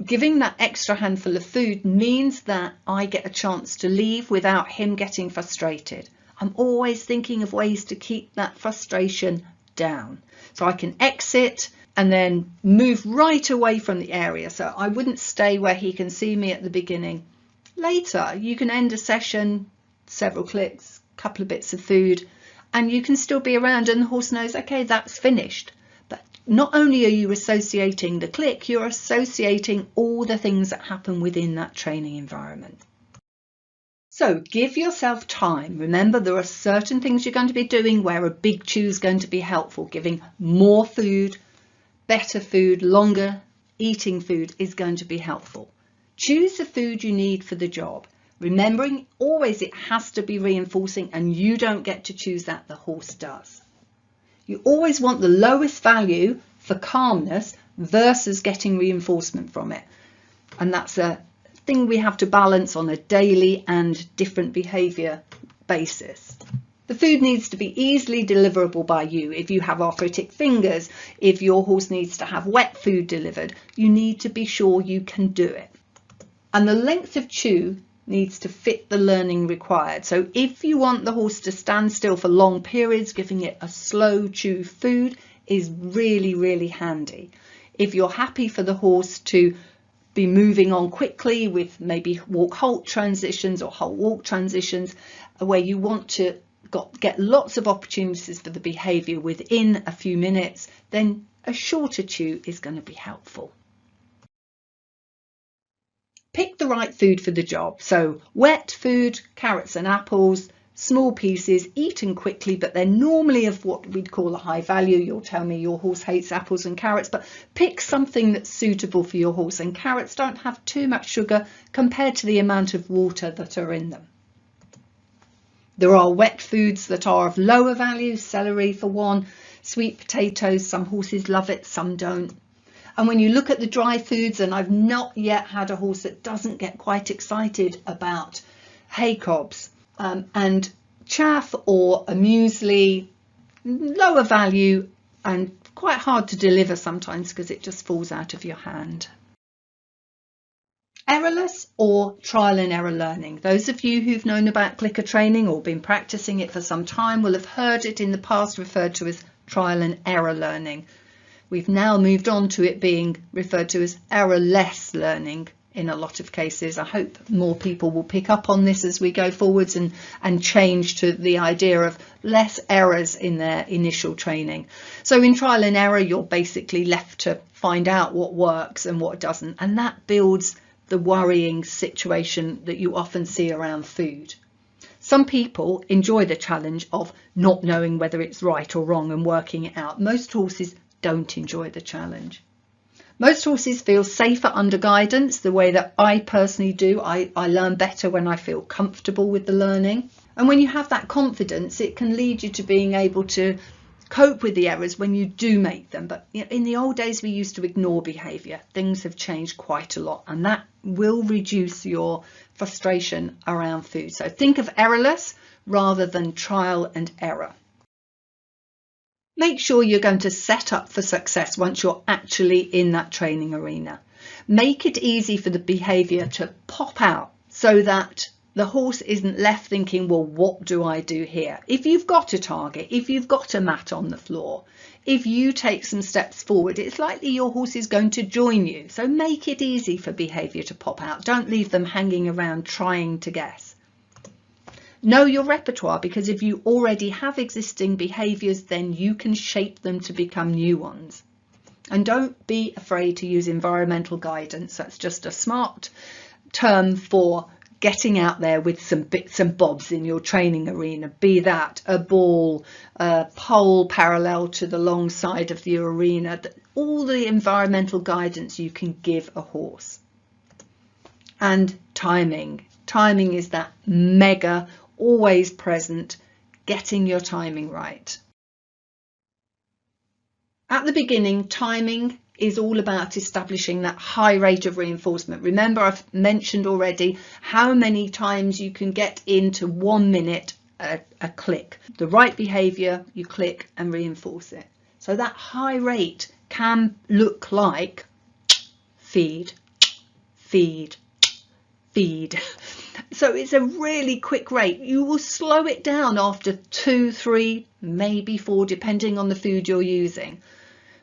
Giving that extra handful of food means that I get a chance to leave without him getting frustrated. I'm always thinking of ways to keep that frustration down. So I can exit and then move right away from the area. So I wouldn't stay where he can see me at the beginning. Later, you can end a session, several clicks, a couple of bits of food, and you can still be around and the horse knows, okay, that's finished. But not only are you associating the click, you're associating all the things that happen within that training environment. So give yourself time. Remember, there are certain things you're going to be doing where a big chew is going to be helpful. Giving more food, better food, longer eating food is going to be helpful. Choose the food you need for the job. Remembering always it has to be reinforcing and you don't get to choose that, the horse does. You always want the lowest value for calmness versus getting reinforcement from it. And that's a thing we have to balance on a daily and different behaviour basis. The food needs to be easily deliverable by you. If you have arthritic fingers, if your horse needs to have wet food delivered, you need to be sure you can do it. And the length of chew needs to fit the learning required. So if you want the horse to stand still for long periods, giving it a slow chew food is really, really handy. If you're happy for the horse to be moving on quickly with maybe walk-halt transitions or halt-walk transitions, where you want to get lots of opportunities for the behaviour within a few minutes, then a shorter chew is going to be helpful. Pick the right food for the job. So wet food, carrots and apples, small pieces, eaten quickly, but they're normally of what we'd call a high value. You'll tell me your horse hates apples and carrots, but pick something that's suitable for your horse. And carrots don't have too much sugar compared to the amount of water that are in them. There are wet foods that are of lower value, celery for one, sweet potatoes, some horses love it, some don't. And when you look at the dry foods, and I've not yet had a horse that doesn't get quite excited about hay cobs, and chaff or a muesli, lower value and quite hard to deliver sometimes because it just falls out of your hand. Errorless or trial and error learning. Those of you who've known about clicker training or been practicing it for some time will have heard it in the past referred to as trial and error learning. We've now moved on to it being referred to as errorless learning in a lot of cases. I hope more people will pick up on this as we go forwards and change to the idea of less errors in their initial training. So in trial and error, you're basically left to find out what works and what doesn't, and that builds the worrying situation that you often see around food. Some people enjoy the challenge of not knowing whether it's right or wrong and working it out. Most horses don't enjoy the challenge. Most horses feel safer under guidance, the way that I personally do. I learn better when I feel comfortable with the learning. And when you have that confidence, it can lead you to being able to cope with the errors when you do make them. But in the old days, we used to ignore behaviour. Things have changed quite a lot, and that will reduce your frustration around food. So think of errorless rather than trial and error. Make sure you're going to set up for success once you're actually in that training arena. Make it easy for the behaviour to pop out so that the horse isn't left thinking, well, what do I do here? If you've got a target, if you've got a mat on the floor, if you take some steps forward, it's likely your horse is going to join you. So make it easy for behaviour to pop out. Don't leave them hanging around trying to guess. Know your repertoire, because if you already have existing behaviours, then you can shape them to become new ones. And don't be afraid to use environmental guidance. That's just a smart term for getting out there with some bits and bobs in your training arena, be that a ball, a pole parallel to the long side of the arena, all the environmental guidance you can give a horse. And timing. Timing is that mega, always present, getting your timing right. At the beginning, timing is all about establishing that high rate of reinforcement. Remember, I've mentioned already how many times you can get into 1 minute a click. The right behaviour, you click and reinforce it. So that high rate can look like feed, feed, feed. So it's a really quick rate. You will slow it down after 2, 3, maybe 4, depending on the food you're using,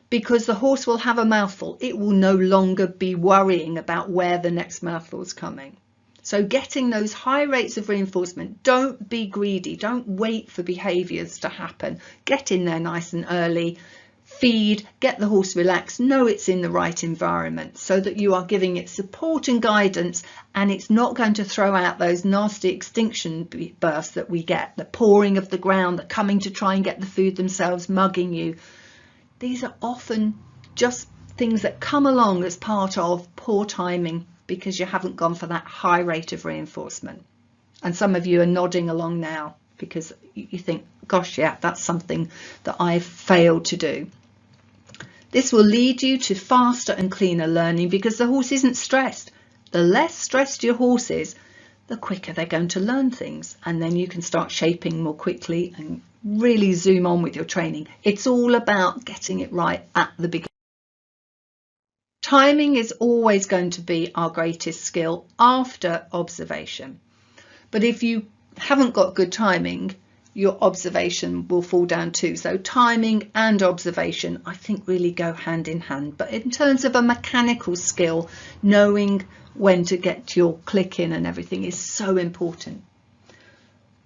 because the horse will have a mouthful. It will no longer be worrying about where the next mouthful is coming. So getting those high rates of reinforcement, don't be greedy. Don't wait for behaviours to happen. Get in there nice and early. Feed, get the horse relaxed, know it's in the right environment so that you are giving it support and guidance, and it's not going to throw out those nasty extinction bursts that we get, the pawing of the ground, the coming to try and get the food themselves, mugging you. These are often just things that come along as part of poor timing because you haven't gone for that high rate of reinforcement. And some of you are nodding along now because you think, gosh, yeah, that's something that I've failed to do. This will lead you to faster and cleaner learning because the horse isn't stressed. The less stressed your horse is, the quicker they're going to learn things. And then you can start shaping more quickly and really zoom on with your training. It's all about getting it right at the beginning. Timing is always going to be our greatest skill after observation. But if you haven't got good timing, your observation will fall down too. So timing and observation, I think, really go hand in hand. But in terms of a mechanical skill, knowing when to get your click in and everything is so important.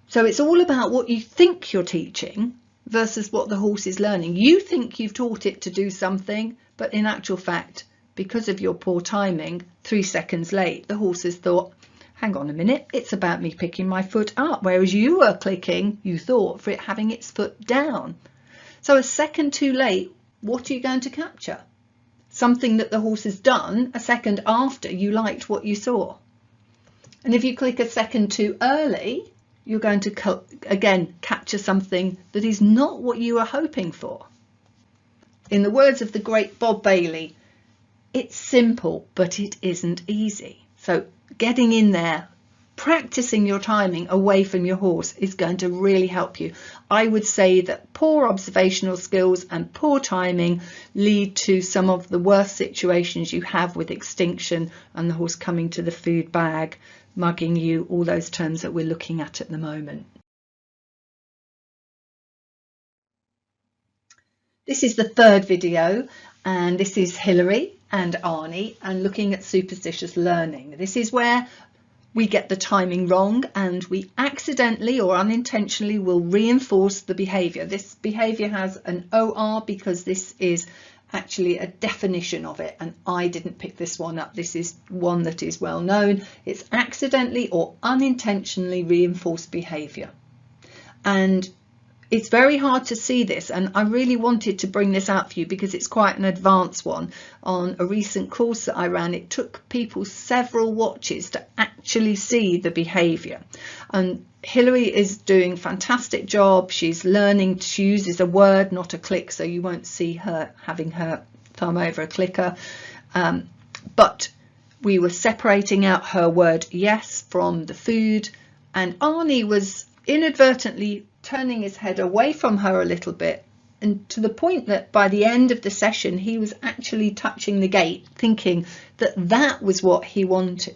So it's all about what you think you're teaching versus what the horse is learning. You think you've taught it to do something, but in actual fact, because of your poor timing, 3 seconds late, the horse has thought, hang on a minute, it's about me picking my foot up, whereas you were clicking, you thought, for it having its foot down. So a second too late, what are you going to capture? Something that the horse has done a second after you liked what you saw. And if you click a second too early, you're going to again capture something that is not what you were hoping for. In the words of the great Bob Bailey, it's simple, but it isn't easy. So getting in there, practicing your timing away from your horse is going to really help you. I would say that poor observational skills and poor timing lead to some of the worst situations you have with extinction and the horse coming to the food bag, mugging you, all those terms that we're looking at the moment. This is the third video, and this is Hilary and Arnie and looking at superstitious learning. This is where we get the timing wrong and we accidentally or unintentionally will reinforce the behaviour. This behaviour has an OR because this is actually a definition of it, and I didn't pick this one up. This is one that is well known. It's accidentally or unintentionally reinforced behaviour. And it's very hard to see this, and I really wanted to bring this out for you because it's quite an advanced one. On a recent course that I ran, it took people several watches to actually see the behaviour. And Hilary is doing a fantastic job. She's learning, she uses a word, not a click, so you won't see her having her thumb over a clicker. But we were separating out her word yes from the food, and Arnie was inadvertently turning his head away from her a little bit, and to the point that by the end of the session he was actually touching the gate, thinking that that was what he wanted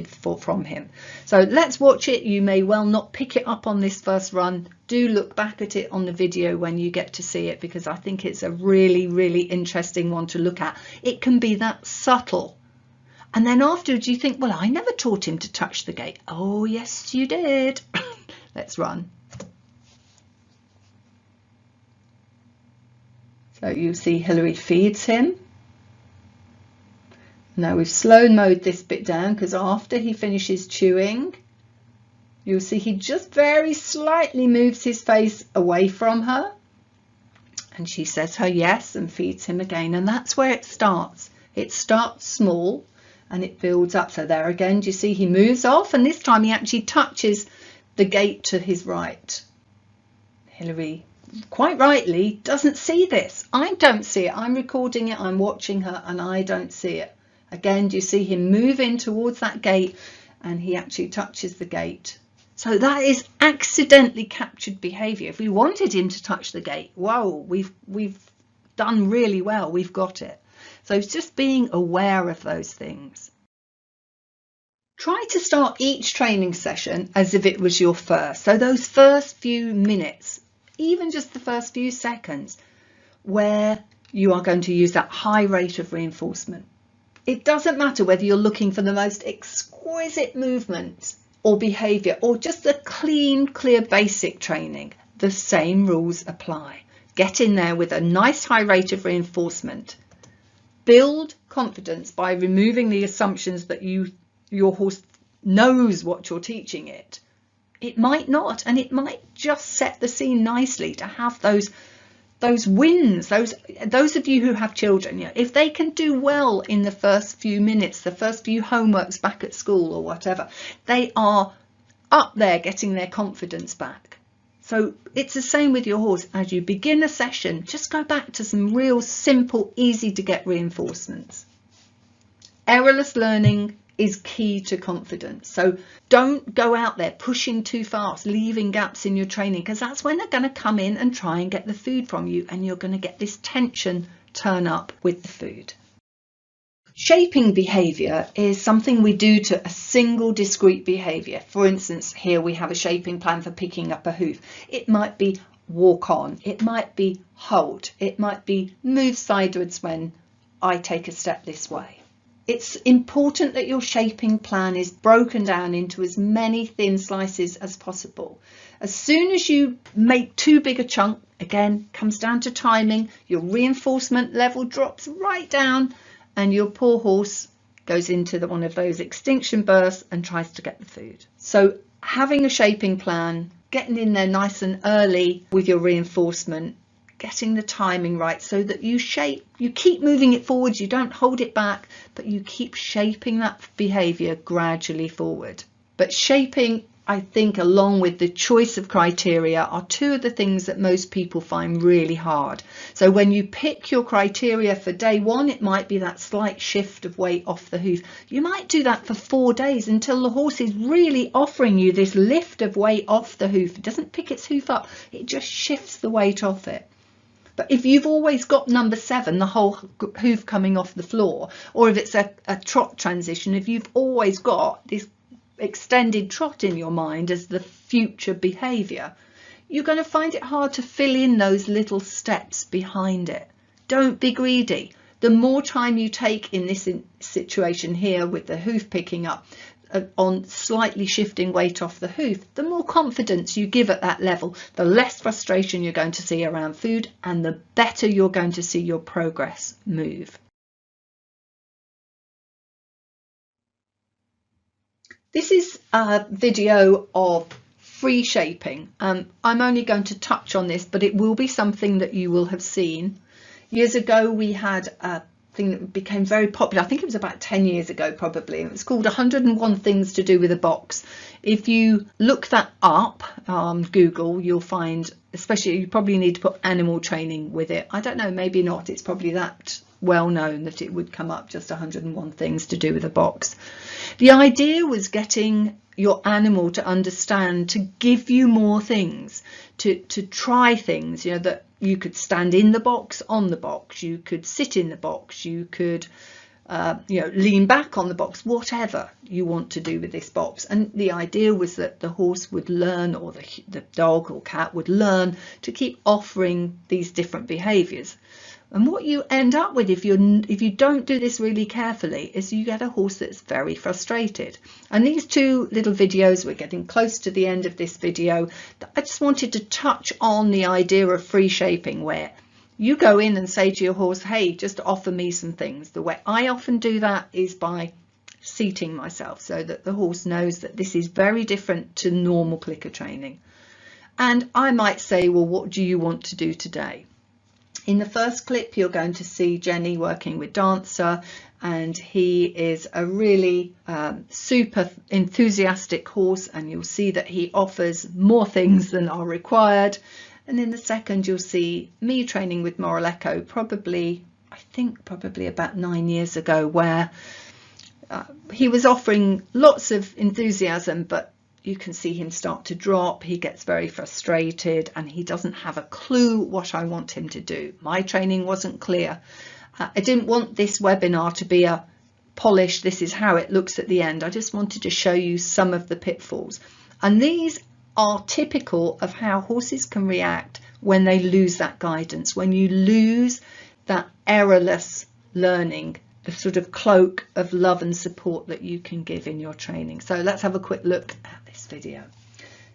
from him. So let's watch it. You may well not pick it up on this first run. Do look back at it on the video when you get to see it, because I think it's a really, really interesting one to look at. It can be that subtle. And then afterwards you think, well, I never taught him to touch the gate. Oh yes you did. Let's run. So you see Hilary feeds him. Now we've slow mode this bit down because after he finishes chewing, you'll see he just very slightly moves his face away from her. And she says her yes and feeds him again. And that's where it starts. It starts small and it builds up. So there again, do you see he moves off, and this time he actually touches the gate to his right. Hilary, quite rightly, doesn't see this. I don't see it. I'm recording it, I'm watching her, and I don't see it. Again, do you see him move in towards that gate, and he actually touches the gate. So that is accidentally captured behaviour. If we wanted him to touch the gate, whoa, we've done really well. We've got it. So it's just being aware of those things. Try to start each training session as if it was your first. So those first few minutes, even just the first few seconds, where you are going to use that high rate of reinforcement. It doesn't matter whether you're looking for the most exquisite movement or behaviour or just a clean, clear basic training. The same rules apply. Get in there with a nice high rate of reinforcement. Build confidence by removing the assumptions that your horse knows what you're teaching it. It might not, and it might just set the scene nicely to have those wins. Those of you who have children, you know, if they can do well in the first few minutes, the first few homeworks back at school or whatever, they are up there getting their confidence back. So it's the same with your horse. As you begin a session, just go back to some real simple, easy to get reinforcements. Errorless learning is key to confidence. So don't go out there pushing too fast, leaving gaps in your training, because that's when they're going to come in and try and get the food from you, and you're going to get this tension turn up with the food. Shaping behaviour is something we do to a single discrete behaviour. For instance, here we have a shaping plan for picking up a hoof. It might be walk on, it might be hold, it might be move sideways when I take a step this way. It's important that your shaping plan is broken down into as many thin slices as possible. As soon as you make too big a chunk, again, comes down to timing, your reinforcement level drops right down and your poor horse goes into one of those extinction bursts and tries to get the food. So having a shaping plan, getting in there nice and early with your reinforcement, getting the timing right so that you keep moving it forwards, you don't hold it back, but you keep shaping that behaviour gradually forward. But shaping, I think, along with the choice of criteria, are two of the things that most people find really hard. So when you pick your criteria for day one, it might be that slight shift of weight off the hoof. You might do that for 4 days until the horse is really offering you this lift of weight off the hoof. It doesn't pick its hoof up, it just shifts the weight off it. But if you've always got number 7, the whole hoof coming off the floor, or if it's a trot transition, if you've always got this extended trot in your mind as the future behaviour, you're going to find it hard to fill in those little steps behind it. Don't be greedy. The more time you take in this situation here with the hoof picking up, on slightly shifting weight off the hoof, the more confidence you give at that level, the less frustration you're going to see around food, and the better you're going to see your progress move. This is a video of free shaping. I'm only going to touch on this, but it will be something that you will have seen. Years ago we had a thing that became very popular. I think it was about 10 years ago probably. It was called 101 Things to Do with a Box. If you look that up on Google, you'll find, especially, you probably need to put animal training with it. I don't know, maybe not. It's probably that well known that it would come up, just 101 things to do with a box. The idea was getting your animal to understand, to give you more things, to try things, you know, that you could stand in the box, on the box, you could sit in the box, you could lean back on the box, whatever you want to do with this box. And the idea was that the horse would learn, or the dog or cat would learn to keep offering these different behaviours. And what you end up with if you don't do this really carefully is you get a horse that's very frustrated. And these two little videos, we're getting close to the end of this video, I just wanted to touch on the idea of free shaping, where you go in and say to your horse, hey, just offer me some things. The way I often do that is by seating myself so that the horse knows that this is very different to normal clicker training. And I might say, well, what do you want to do today? In the first clip, you're going to see Jenny working with Dancer, and he is a really super enthusiastic horse, and you'll see that he offers more things than are required. And in the second, you'll see me training with Moral Echo, probably about 9 years ago, where he was offering lots of enthusiasm, but you can see him start to drop. He gets very frustrated and he doesn't have a clue what I want him to do. My training wasn't clear. I didn't want this webinar to be a polished, this is how it looks at the end. I just wanted to show you some of the pitfalls. And these are typical of how horses can react when they lose that guidance, when you lose that errorless learning, the sort of cloak of love and support that you can give in your training. So let's have a quick look at this video.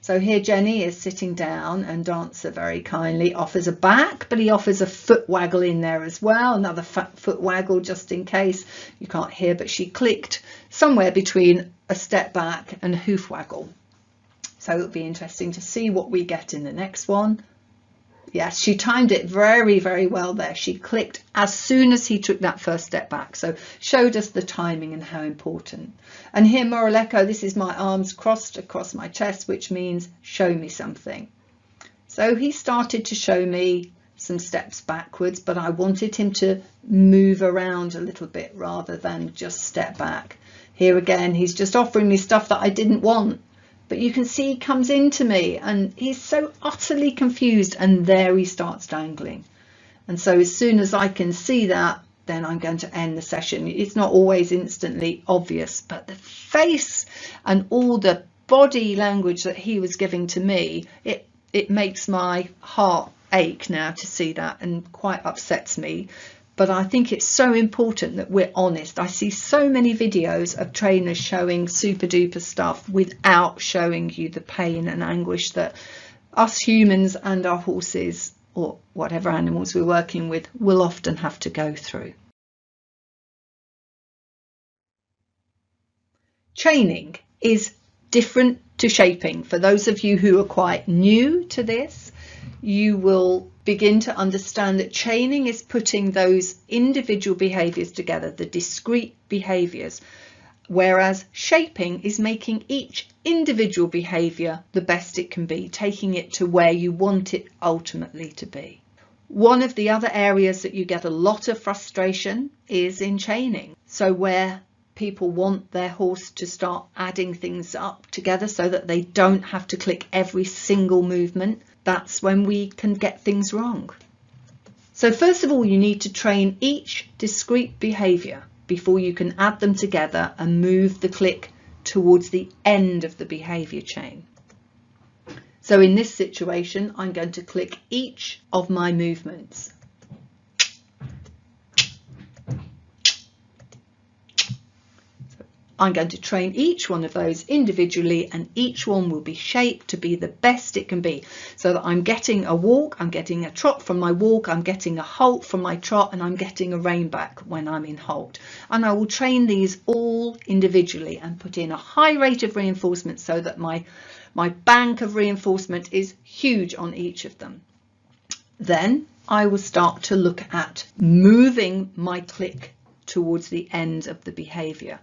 So here Jenny is sitting down, and Dancer very kindly offers a back, but he offers a foot waggle in there as well, another foot waggle just in case. You can't hear, but she clicked somewhere between a step back and a hoof waggle. So it'll be interesting to see what we get in the next one. Yes, she timed it very, very well there. She clicked as soon as he took that first step back. So showed us the timing and how important. And here, Moral Echo, this is my arms crossed across my chest, which means show me something. So he started to show me some steps backwards, but I wanted him to move around a little bit rather than just step back. Here again, he's just offering me stuff that I didn't want. But you can see he comes into me and he's so utterly confused, and there he starts dangling. And so as soon as I can see that, then I'm going to end the session. It's not always instantly obvious, but the face and all the body language that he was giving to me, it makes my heart ache now to see that, and quite upsets me. But I think it's so important that we're honest. I see so many videos of trainers showing super duper stuff without showing you the pain and anguish that us humans and our horses, or whatever animals we're working with, will often have to go through. Training is different to shaping. For those of you who are quite new to this, you will begin to understand that training is putting those individual behaviours together, the discrete behaviours, whereas shaping is making each individual behaviour the best it can be, taking it to where you want it ultimately to be. One of the other areas that you get a lot of frustration is in training. So where people want their horse to start adding things up together so that they don't have to click every single movement, that's when we can get things wrong. So first of all, you need to train each discrete behaviour before you can add them together and move the click towards the end of the behaviour chain. So in this situation, I'm going to click each of my movements. I'm going to train each one of those individually, and each one will be shaped to be the best it can be, so that I'm getting a walk, I'm getting a trot from my walk, I'm getting a halt from my trot, and I'm getting a rein back when I'm in halt. And I will train these all individually and put in a high rate of reinforcement so that my bank of reinforcement is huge on each of them. Then I will start to look at moving my click towards the end of the behaviour,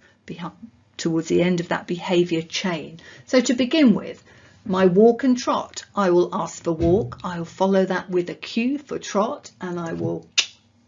towards the end of that behaviour chain. So to begin with, my walk and trot, I will ask for walk, I will follow that with a cue for trot, and I will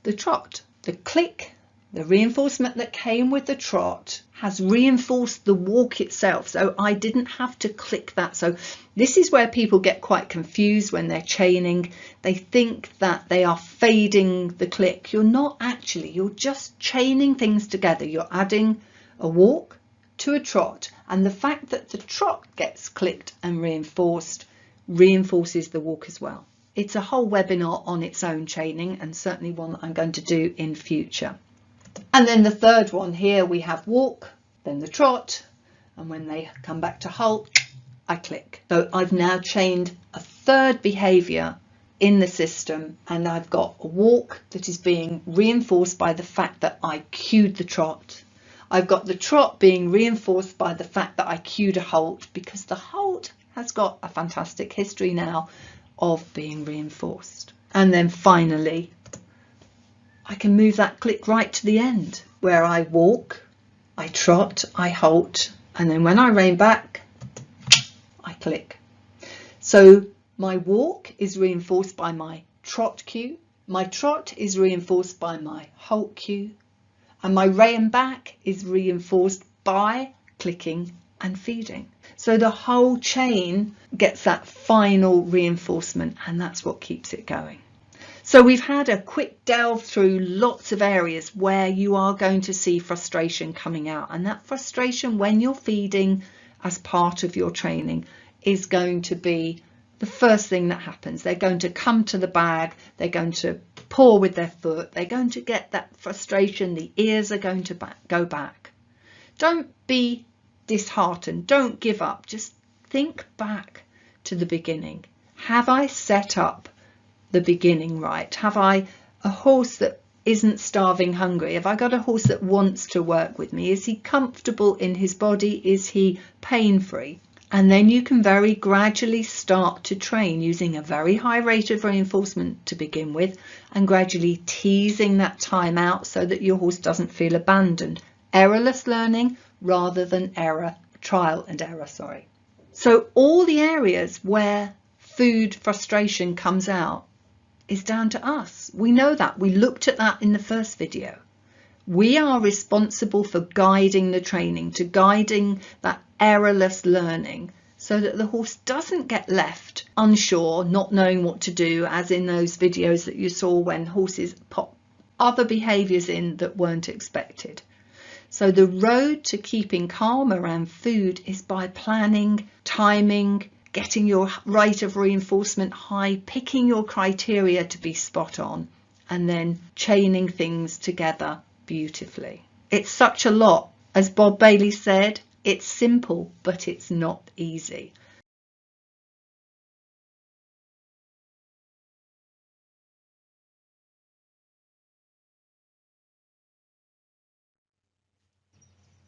the trot. The click, the reinforcement that came with the trot has reinforced the walk itself, so I didn't have to click that. So this is where people get quite confused when they're chaining. They think that they are fading the click. You're not actually, you're just chaining things together. You're adding a walk to a trot, and the fact that the trot gets clicked and reinforced reinforces the walk as well. It's a whole webinar on its own, training, and certainly one that I'm going to do in future. And then the third one here, we have walk, then the trot, and when they come back to halt, I click. So I've now chained a third behaviour in the system, and I've got a walk that is being reinforced by the fact that I cued the trot. I've got the trot being reinforced by the fact that I cued a halt, because the halt has got a fantastic history now of being reinforced. And then finally, I can move that click right to the end, where I walk, I trot, I halt, and then when I rein back, I click. So my walk is reinforced by my trot cue, my trot is reinforced by my halt cue, and my rein back is reinforced by clicking and feeding. So the whole chain gets that final reinforcement, and that's what keeps it going. So we've had a quick delve through lots of areas where you are going to see frustration coming out, and that frustration when you're feeding as part of your training is going to be the first thing that happens. They're going to come to the bag, they're going to paw with their foot, they're going to get that frustration, the ears are going to go back. Don't be disheartened, don't give up, just think back to the beginning. Have I set up the beginning right? Have I a horse that isn't starving hungry? Have I got a horse that wants to work with me? Is he comfortable in his body? Is he pain-free? And then you can very gradually start to train using a very high rate of reinforcement to begin with, and gradually teasing that time out so that your horse doesn't feel abandoned. Errorless learning rather than trial and error. So all the areas where food frustration comes out is down to us. We know that. We looked at that in the first video. We are responsible for guiding the training, to guiding that errorless learning, so that the horse doesn't get left unsure, not knowing what to do, as in those videos that you saw when horses pop other behaviours in that weren't expected. So the road to keeping calm around food is by planning, timing, getting your rate of reinforcement high, picking your criteria to be spot on, and then chaining things together beautifully. It's such a lot. As Bob Bailey said, it's simple, but it's not easy.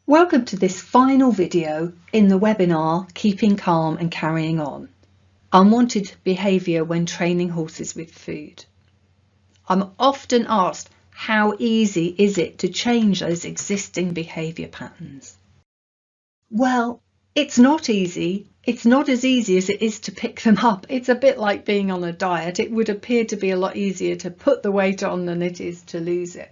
Welcome to this final video in the webinar, Keeping Calm and Carrying On. Unwanted behaviour when training horses with food. I'm often asked, how easy is it to change those existing behaviour patterns? Well, it's not easy. It's not as easy as it is to pick them up. It's a bit like being on a diet. It would appear to be a lot easier to put the weight on than it is to lose it.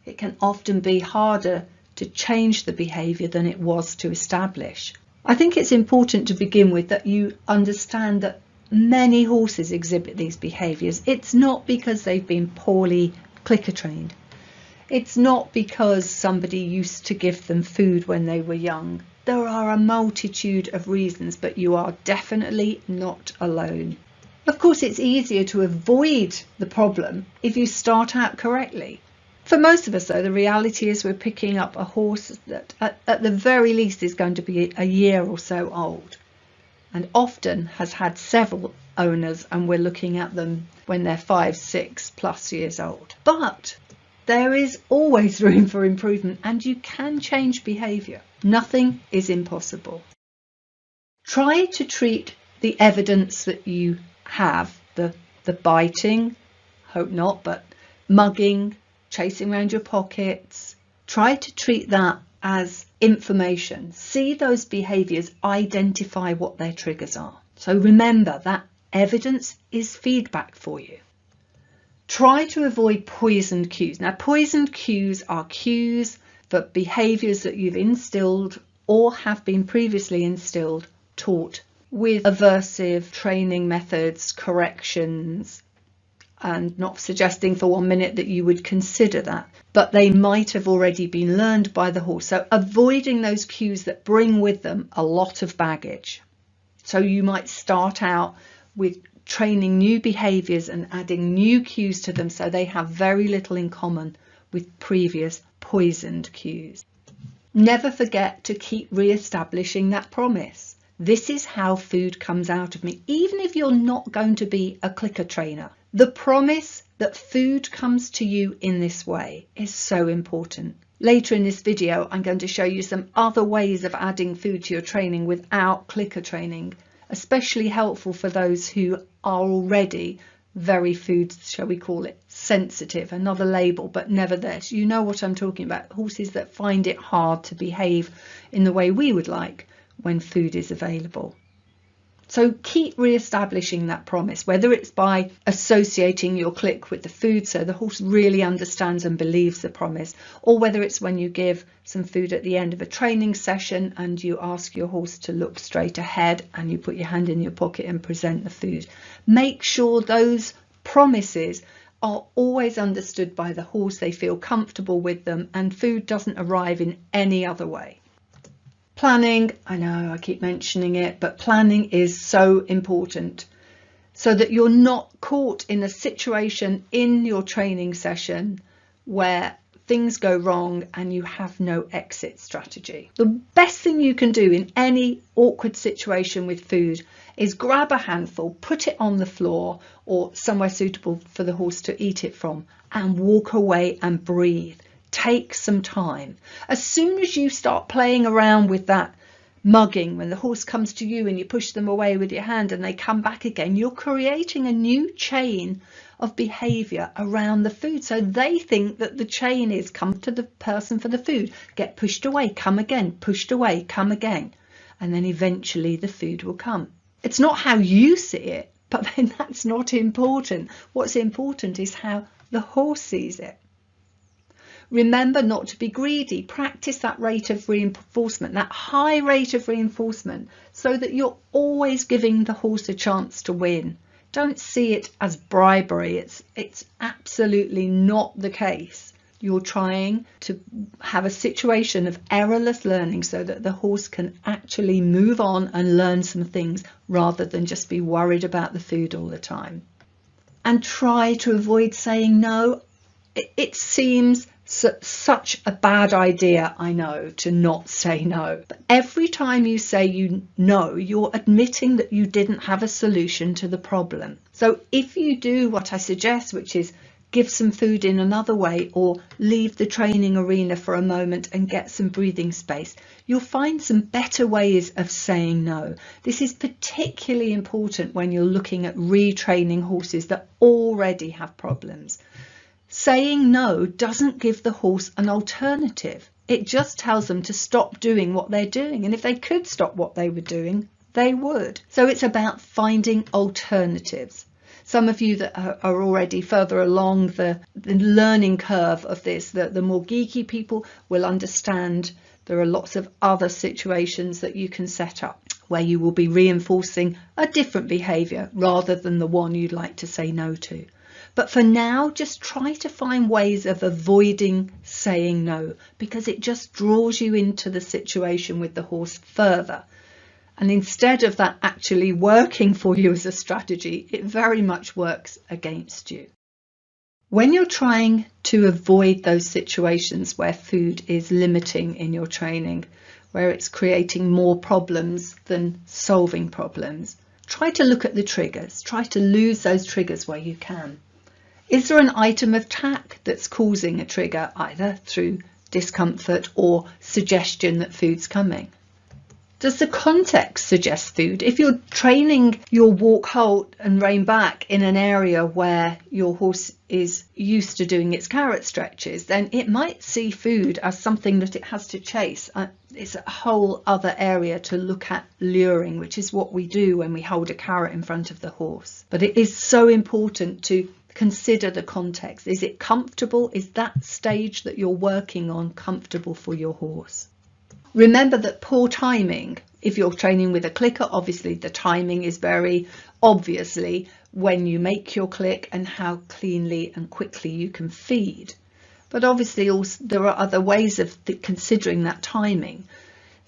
It can often be harder to change the behaviour than it was to establish. I think it's important to begin with that you understand that many horses exhibit these behaviours. It's not because they've been poorly clicker trained. It's not because somebody used to give them food when they were young. There are a multitude of reasons, but you are definitely not alone. Of course, it's easier to avoid the problem if you start out correctly. For most of us, though, the reality is we're picking up a horse that at the very least is going to be a year or so old, and often has had several owners, and we're looking at them when they're 5, 6+ years old. But there is always room for improvement, and you can change behaviour. Nothing is impossible. Try to treat the evidence that you have, the biting, hope not, but mugging, chasing around your pockets. Try to treat that as information. See those behaviours, identify what their triggers are. So remember that evidence is feedback for you. Try to avoid poisoned cues. Now, poisoned cues are cues for behaviours that you've instilled or have been previously instilled, taught with aversive training methods, corrections, and not suggesting for 1 minute that you would consider that, but they might have already been learned by the horse. So avoiding those cues that bring with them a lot of baggage. So you might start out with training new behaviours and adding new cues to them so they have very little in common with previous poisoned cues. Never forget to keep re-establishing that promise. This is how food comes out of me, even if you're not going to be a clicker trainer. The promise that food comes to you in this way is so important. Later in this video, I'm going to show you some other ways of adding food to your training without clicker training, especially helpful for those who are already very food, shall we call it, sensitive, another label, but nevertheless, you know what I'm talking about. Horses that find it hard to behave in the way we would like when food is available. So keep re-establishing that promise, whether it's by associating your click with the food so the horse really understands and believes the promise, or whether it's when you give some food at the end of a training session and you ask your horse to look straight ahead and you put your hand in your pocket and present the food. Make sure those promises are always understood by the horse, they feel comfortable with them, and food doesn't arrive in any other way. Planning, I know I keep mentioning it, but planning is so important so that you're not caught in a situation in your training session where things go wrong and you have no exit strategy. The best thing you can do in any awkward situation with food is grab a handful, put it on the floor or somewhere suitable for the horse to eat it from, and walk away and breathe. Take some time. As soon as you start playing around with that mugging, when the horse comes to you and you push them away with your hand and they come back again, you're creating a new chain of behaviour around the food. So they think that the chain is come to the person for the food, get pushed away, come again, pushed away, come again, and then eventually the food will come. It's not how you see it, but then that's not important. What's important is how the horse sees it. Remember not to be greedy. Practice that rate of reinforcement, that high rate of reinforcement, so that you're always giving the horse a chance to win. Don't see it as bribery. It's absolutely not the case. You're trying to have a situation of errorless learning so that the horse can actually move on and learn some things rather than just be worried about the food all the time. And try to avoid saying no. It seems such a bad idea, I know, to not say no. But every time you say no, you're admitting that you didn't have a solution to the problem. So if you do what I suggest, which is give some food in another way, or leave the training arena for a moment and get some breathing space, you'll find some better ways of saying no. This is particularly important when you're looking at retraining horses that already have problems. Saying no doesn't give the horse an alternative. It just tells them to stop doing what they're doing. And if they could stop what they were doing, they would. So it's about finding alternatives. Some of you that are already further along the learning curve of this, the more geeky people will understand there are lots of other situations that you can set up where you will be reinforcing a different behaviour rather than the one you'd like to say no to. But for now, just try to find ways of avoiding saying no, because it just draws you into the situation with the horse further. And instead of that actually working for you as a strategy, it very much works against you. When you're trying to avoid those situations where food is limiting in your training, where it's creating more problems than solving problems, try to look at the triggers. Try to lose those triggers where you can. Is there an item of tack that's causing a trigger, either through discomfort or suggestion that food's coming? Does the context suggest food? If you're training your walk, halt and rein back in an area where your horse is used to doing its carrot stretches, then it might see food as something that it has to chase. It's a whole other area to look at luring, which is what we do when we hold a carrot in front of the horse. But it is so important to consider the context. Is it comfortable? Is that stage that you're working on comfortable for your horse? Remember that poor timing, if you're training with a clicker, obviously the timing is very obviously when you make your click and how cleanly and quickly you can feed. But obviously also there are other ways of considering that timing.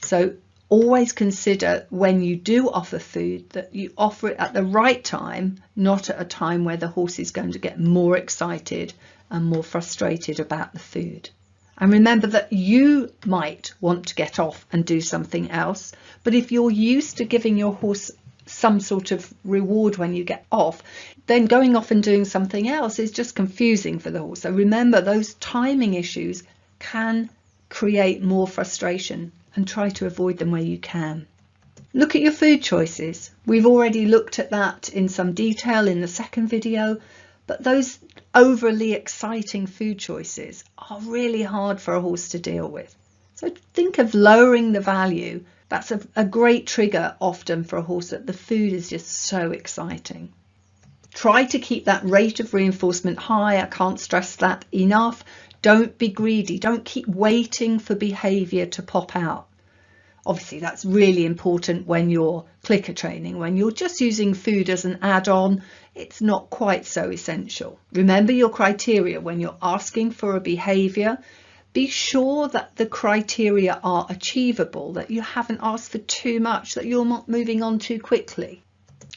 So always consider when you do offer food that you offer it at the right time, not at a time where the horse is going to get more excited and more frustrated about the food. And remember that you might want to get off and do something else, but if you're used to giving your horse some sort of reward when you get off, then going off and doing something else is just confusing for the horse. So remember, those timing issues can create more frustration, and try to avoid them where you can. Look at your food choices. We've already looked at that in some detail in the second video, but those overly exciting food choices are really hard for a horse to deal with. So think of lowering the value. That's a great trigger often for a horse, that the food is just so exciting. Try to keep that rate of reinforcement high. I can't stress that enough. Don't be greedy. Don't keep waiting for behaviour to pop out. Obviously, that's really important when you're clicker training. When you're just using food as an add-on, it's not quite so essential. Remember your criteria when you're asking for a behaviour. Be sure that the criteria are achievable, that you haven't asked for too much, that you're not moving on too quickly.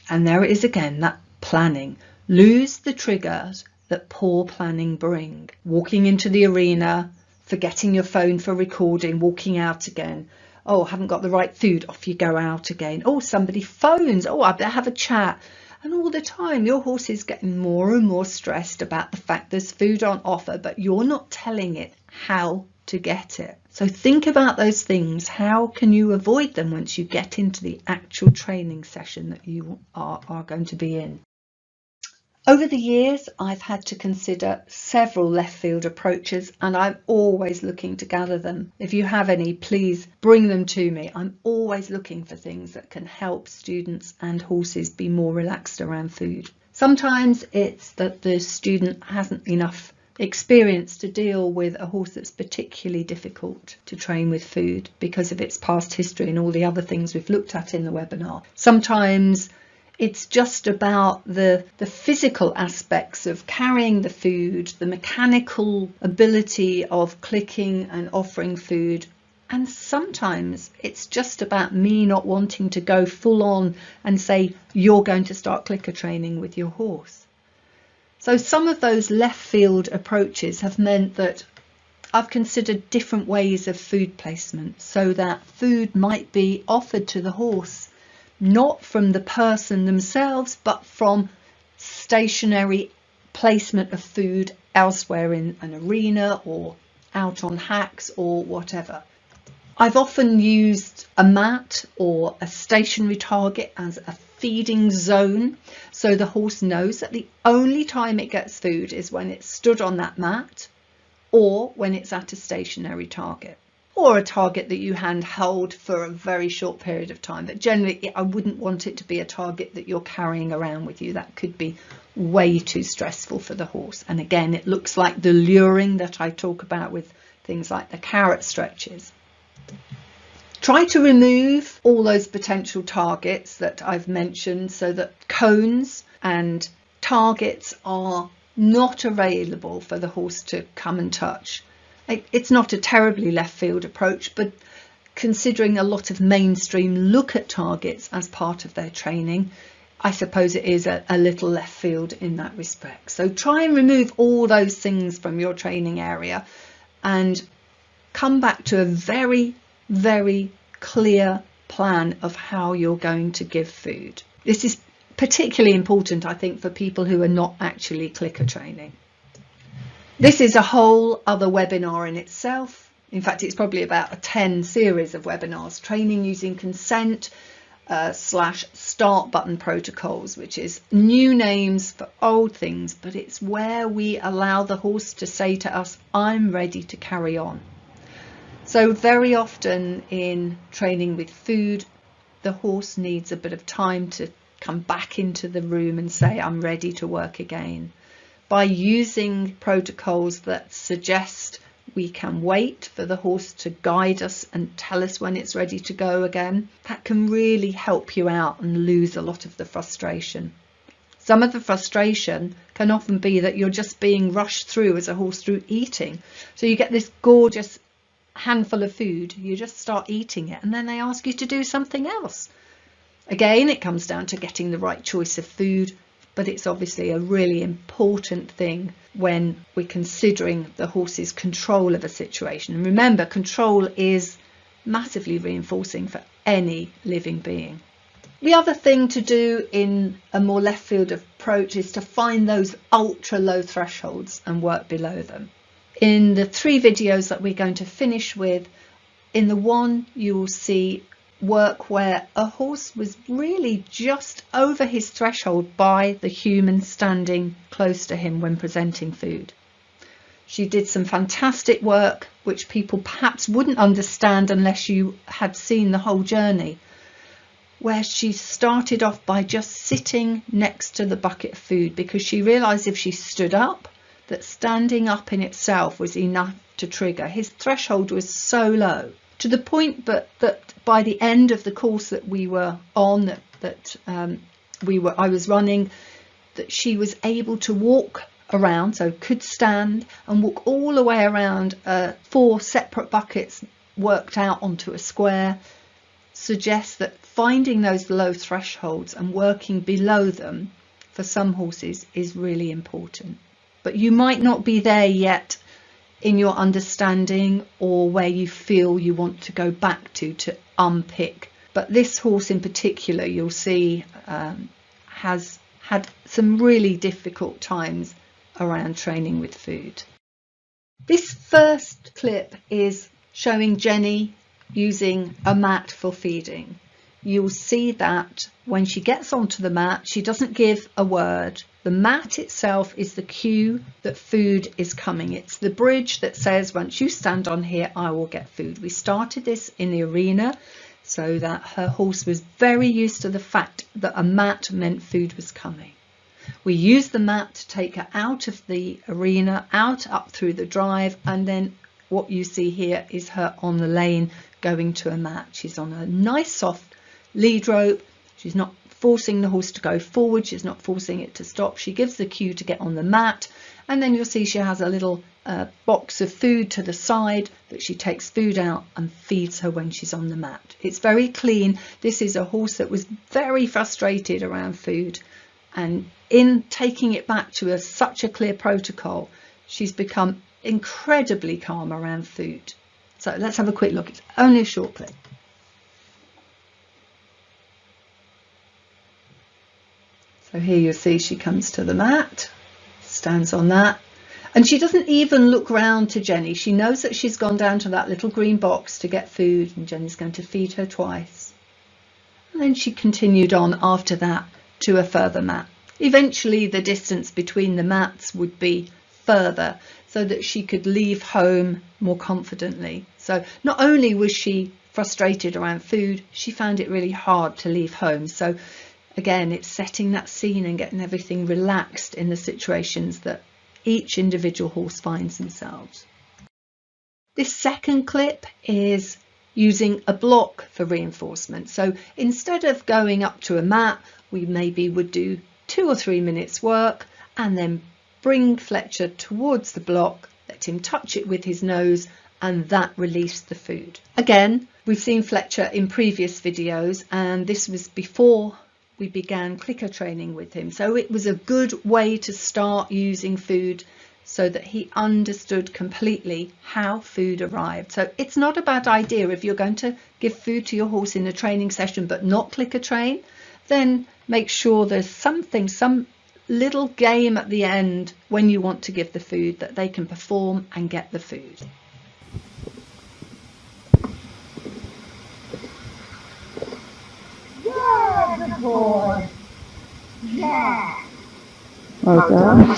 And there it is again, that planning. Lose the triggers that poor planning bring. Walking into the arena, forgetting your phone for recording, walking out again. Oh, haven't got the right food, off you go out again. Oh, somebody phones. Oh, I better have a chat. And all the time your horse is getting more and more stressed about the fact there's food on offer, but you're not telling it how to get it. So think about those things. How can you avoid them once you get into the actual training session that you are going to be in? Over the years, I've had to consider several left field approaches, and I'm always looking to gather them. If you have any, please bring them to me. I'm always looking for things that can help students and horses be more relaxed around food. Sometimes it's that the student hasn't enough experience to deal with a horse that's particularly difficult to train with food because of its past history and all the other things we've looked at in the webinar. Sometimes it's just about the physical aspects of carrying the food, the mechanical ability of clicking and offering food. And sometimes it's just about me not wanting to go full on and say, you're going to start clicker training with your horse. So some of those left field approaches have meant that I've considered different ways of food placement so that food might be offered to the horse, not from the person themselves, but from stationary placement of food elsewhere in an arena or out on hacks or whatever. I've often used a mat or a stationary target as a feeding zone, so the horse knows that the only time it gets food is when it's stood on that mat or when it's at a stationary target, or a target that you hand hold for a very short period of time. But generally I wouldn't want it to be a target that you're carrying around with you. That could be way too stressful for the horse. And again, it looks like the luring that I talk about with things like the carrot stretches. Try to remove all those potential targets that I've mentioned so that cones and targets are not available for the horse to come and touch. It's not a terribly left field approach, but considering a lot of mainstream look at targets as part of their training, I suppose it is a little left field in that respect. So try and remove all those things from your training area and come back to a very, very clear plan of how you're going to give food. This is particularly important, I think, for people who are not actually clicker training. This is a whole other webinar in itself. In fact, it's probably about a 10 series of webinars, training using consent / start button protocols, which is new names for old things, but it's where we allow the horse to say to us, I'm ready to carry on. So very often in training with food, the horse needs a bit of time to come back into the room and say, I'm ready to work again. By using protocols that suggest we can wait for the horse to guide us and tell us when it's ready to go again, that can really help you out and lose a lot of the frustration. Some of the frustration can often be that you're just being rushed through as a horse through eating. So you get this gorgeous handful of food, you just start eating it, and then they ask you to do something else. Again, it comes down to getting the right choice of food, but it's obviously a really important thing when we're considering the horse's control of a situation. And remember, control is massively reinforcing for any living being. The other thing to do in a more left field approach is to find those ultra low thresholds and work below them. In the 3 videos that we're going to finish with, in the one you will see work where a horse was really just over his threshold by the human standing close to him when presenting food. She did some fantastic work which people perhaps wouldn't understand unless you had seen the whole journey, where she started off by just sitting next to the bucket of food because she realized if she stood up, that standing up in itself was enough to trigger. His threshold was so low, to the point that by the end of the course that we were on, I was running, that she was able to walk around, so could stand and walk all the way around 4 separate buckets worked out onto a square, suggests that finding those low thresholds and working below them for some horses is really important. But you might not be there yet in your understanding or where you feel you want to go back to unpick. But this horse in particular, you'll see, has had some really difficult times around training with food. This first clip is showing Jenny using a mat for feeding. You'll see that when she gets onto the mat, she doesn't give a word. The mat itself is the cue that food is coming. It's the bridge that says, once you stand on here, I will get food. We started this in the arena so that her horse was very used to the fact that a mat meant food was coming. We use the mat to take her out of the arena, up through the drive, and then what you see here is her on the lane going to a mat. She's on a nice soft lead rope. She's not forcing the horse to go forward. She's not forcing it to stop. She gives the cue to get on the mat, and then you'll see she has a little box of food to the side that she takes food out and feeds her when she's on the mat. It's very clean. This is a horse that was very frustrated around food, and in taking it back to such a clear protocol, she's become incredibly calm around food. So let's have a quick look. It's only a short clip. So here you'll see she comes to the mat, stands on that, and she doesn't even look round to Jenny. She knows that she's gone down to that little green box to get food, and Jenny's going to feed her twice. And then she continued on after that to a further mat. Eventually the distance between the mats would be further so that she could leave home more confidently. So not only was she frustrated around food, she found it really hard to leave home. So again, it's setting that scene and getting everything relaxed in the situations that each individual horse finds themselves. This second clip is using a block for reinforcement. So instead of going up to a mat, we maybe would do 2 or 3 minutes work and then bring Fletcher towards the block, let him touch it with his nose, and that released the food. Again, we've seen Fletcher in previous videos, and this was before we began clicker training with him. So it was a good way to start using food so that he understood completely how food arrived. So it's not a bad idea if you're going to give food to your horse in a training session but not clicker train, then make sure there's some little game at the end when you want to give the food that they can perform and get the food. Yeah, good boy. Yeah. Well done.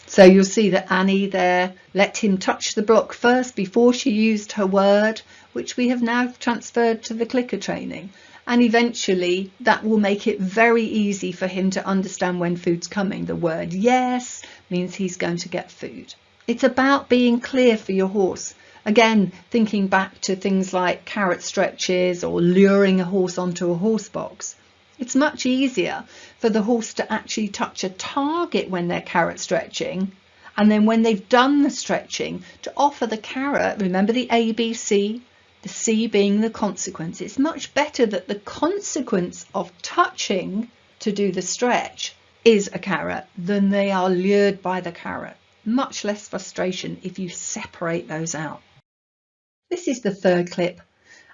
So you'll see that Annie there let him touch the block first before she used her word, which we have now transferred to the clicker training. And eventually that will make it very easy for him to understand when food's coming. The word yes means he's going to get food. It's about being clear for your horse. Again, thinking back to things like carrot stretches or luring a horse onto a horse box. It's much easier for the horse to actually touch a target when they're carrot stretching, and then when they've done the stretching, to offer the carrot. Remember the ABC, the C being the consequence. It's much better that the consequence of touching to do the stretch is a carrot than they are lured by the carrot. Much less frustration if you separate those out. This is the third clip,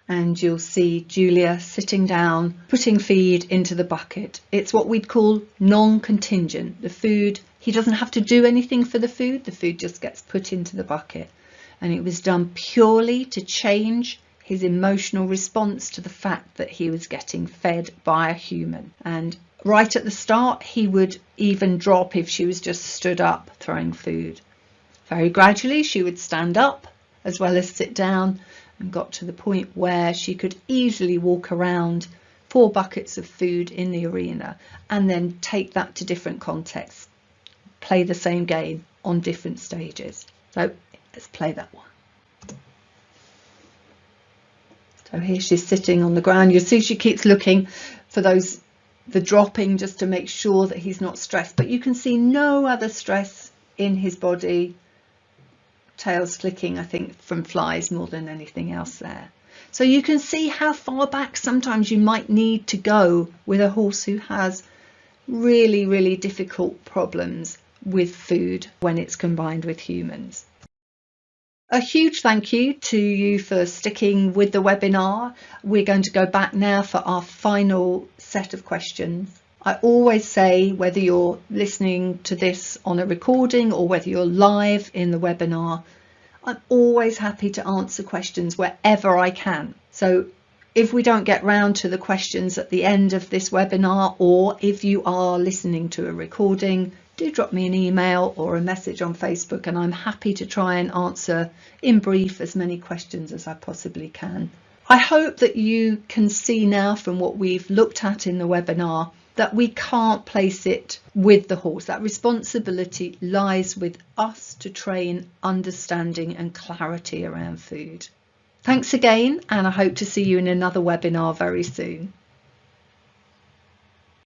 and you'll see Julia sitting down, putting feed into the bucket. It's what we'd call non-contingent. The food, he doesn't have to do anything for the food just gets put into the bucket. And it was done purely to change his emotional response to the fact that he was getting fed by a human. And right at the start, he would even drop if she was just stood up throwing food. Very gradually, she would stand up as well as sit down, and got to the point where she could easily walk around 4 buckets of food in the arena and then take that to different contexts, play the same game on different stages. So let's play that one. So here she's sitting on the ground. You'll see she keeps looking for the dropping, just to make sure that he's not stressed, but you can see no other stress in his body. Tails flicking, I think, from flies more than anything else there. So you can see how far back sometimes you might need to go with a horse who has really, really difficult problems with food when it's combined with humans. A huge thank you to you for sticking with the webinar. We're going to go back now for our final set of questions. I always say, whether you're listening to this on a recording or whether you're live in the webinar, I'm always happy to answer questions wherever I can. So if we don't get round to the questions at the end of this webinar, or if you are listening to a recording, do drop me an email or a message on Facebook, and I'm happy to try and answer in brief as many questions as I possibly can. I hope that you can see now from what we've looked at in the webinar that we can't place it with the horse. That responsibility lies with us to train understanding and clarity around food. Thanks again, and I hope to see you in another webinar very soon.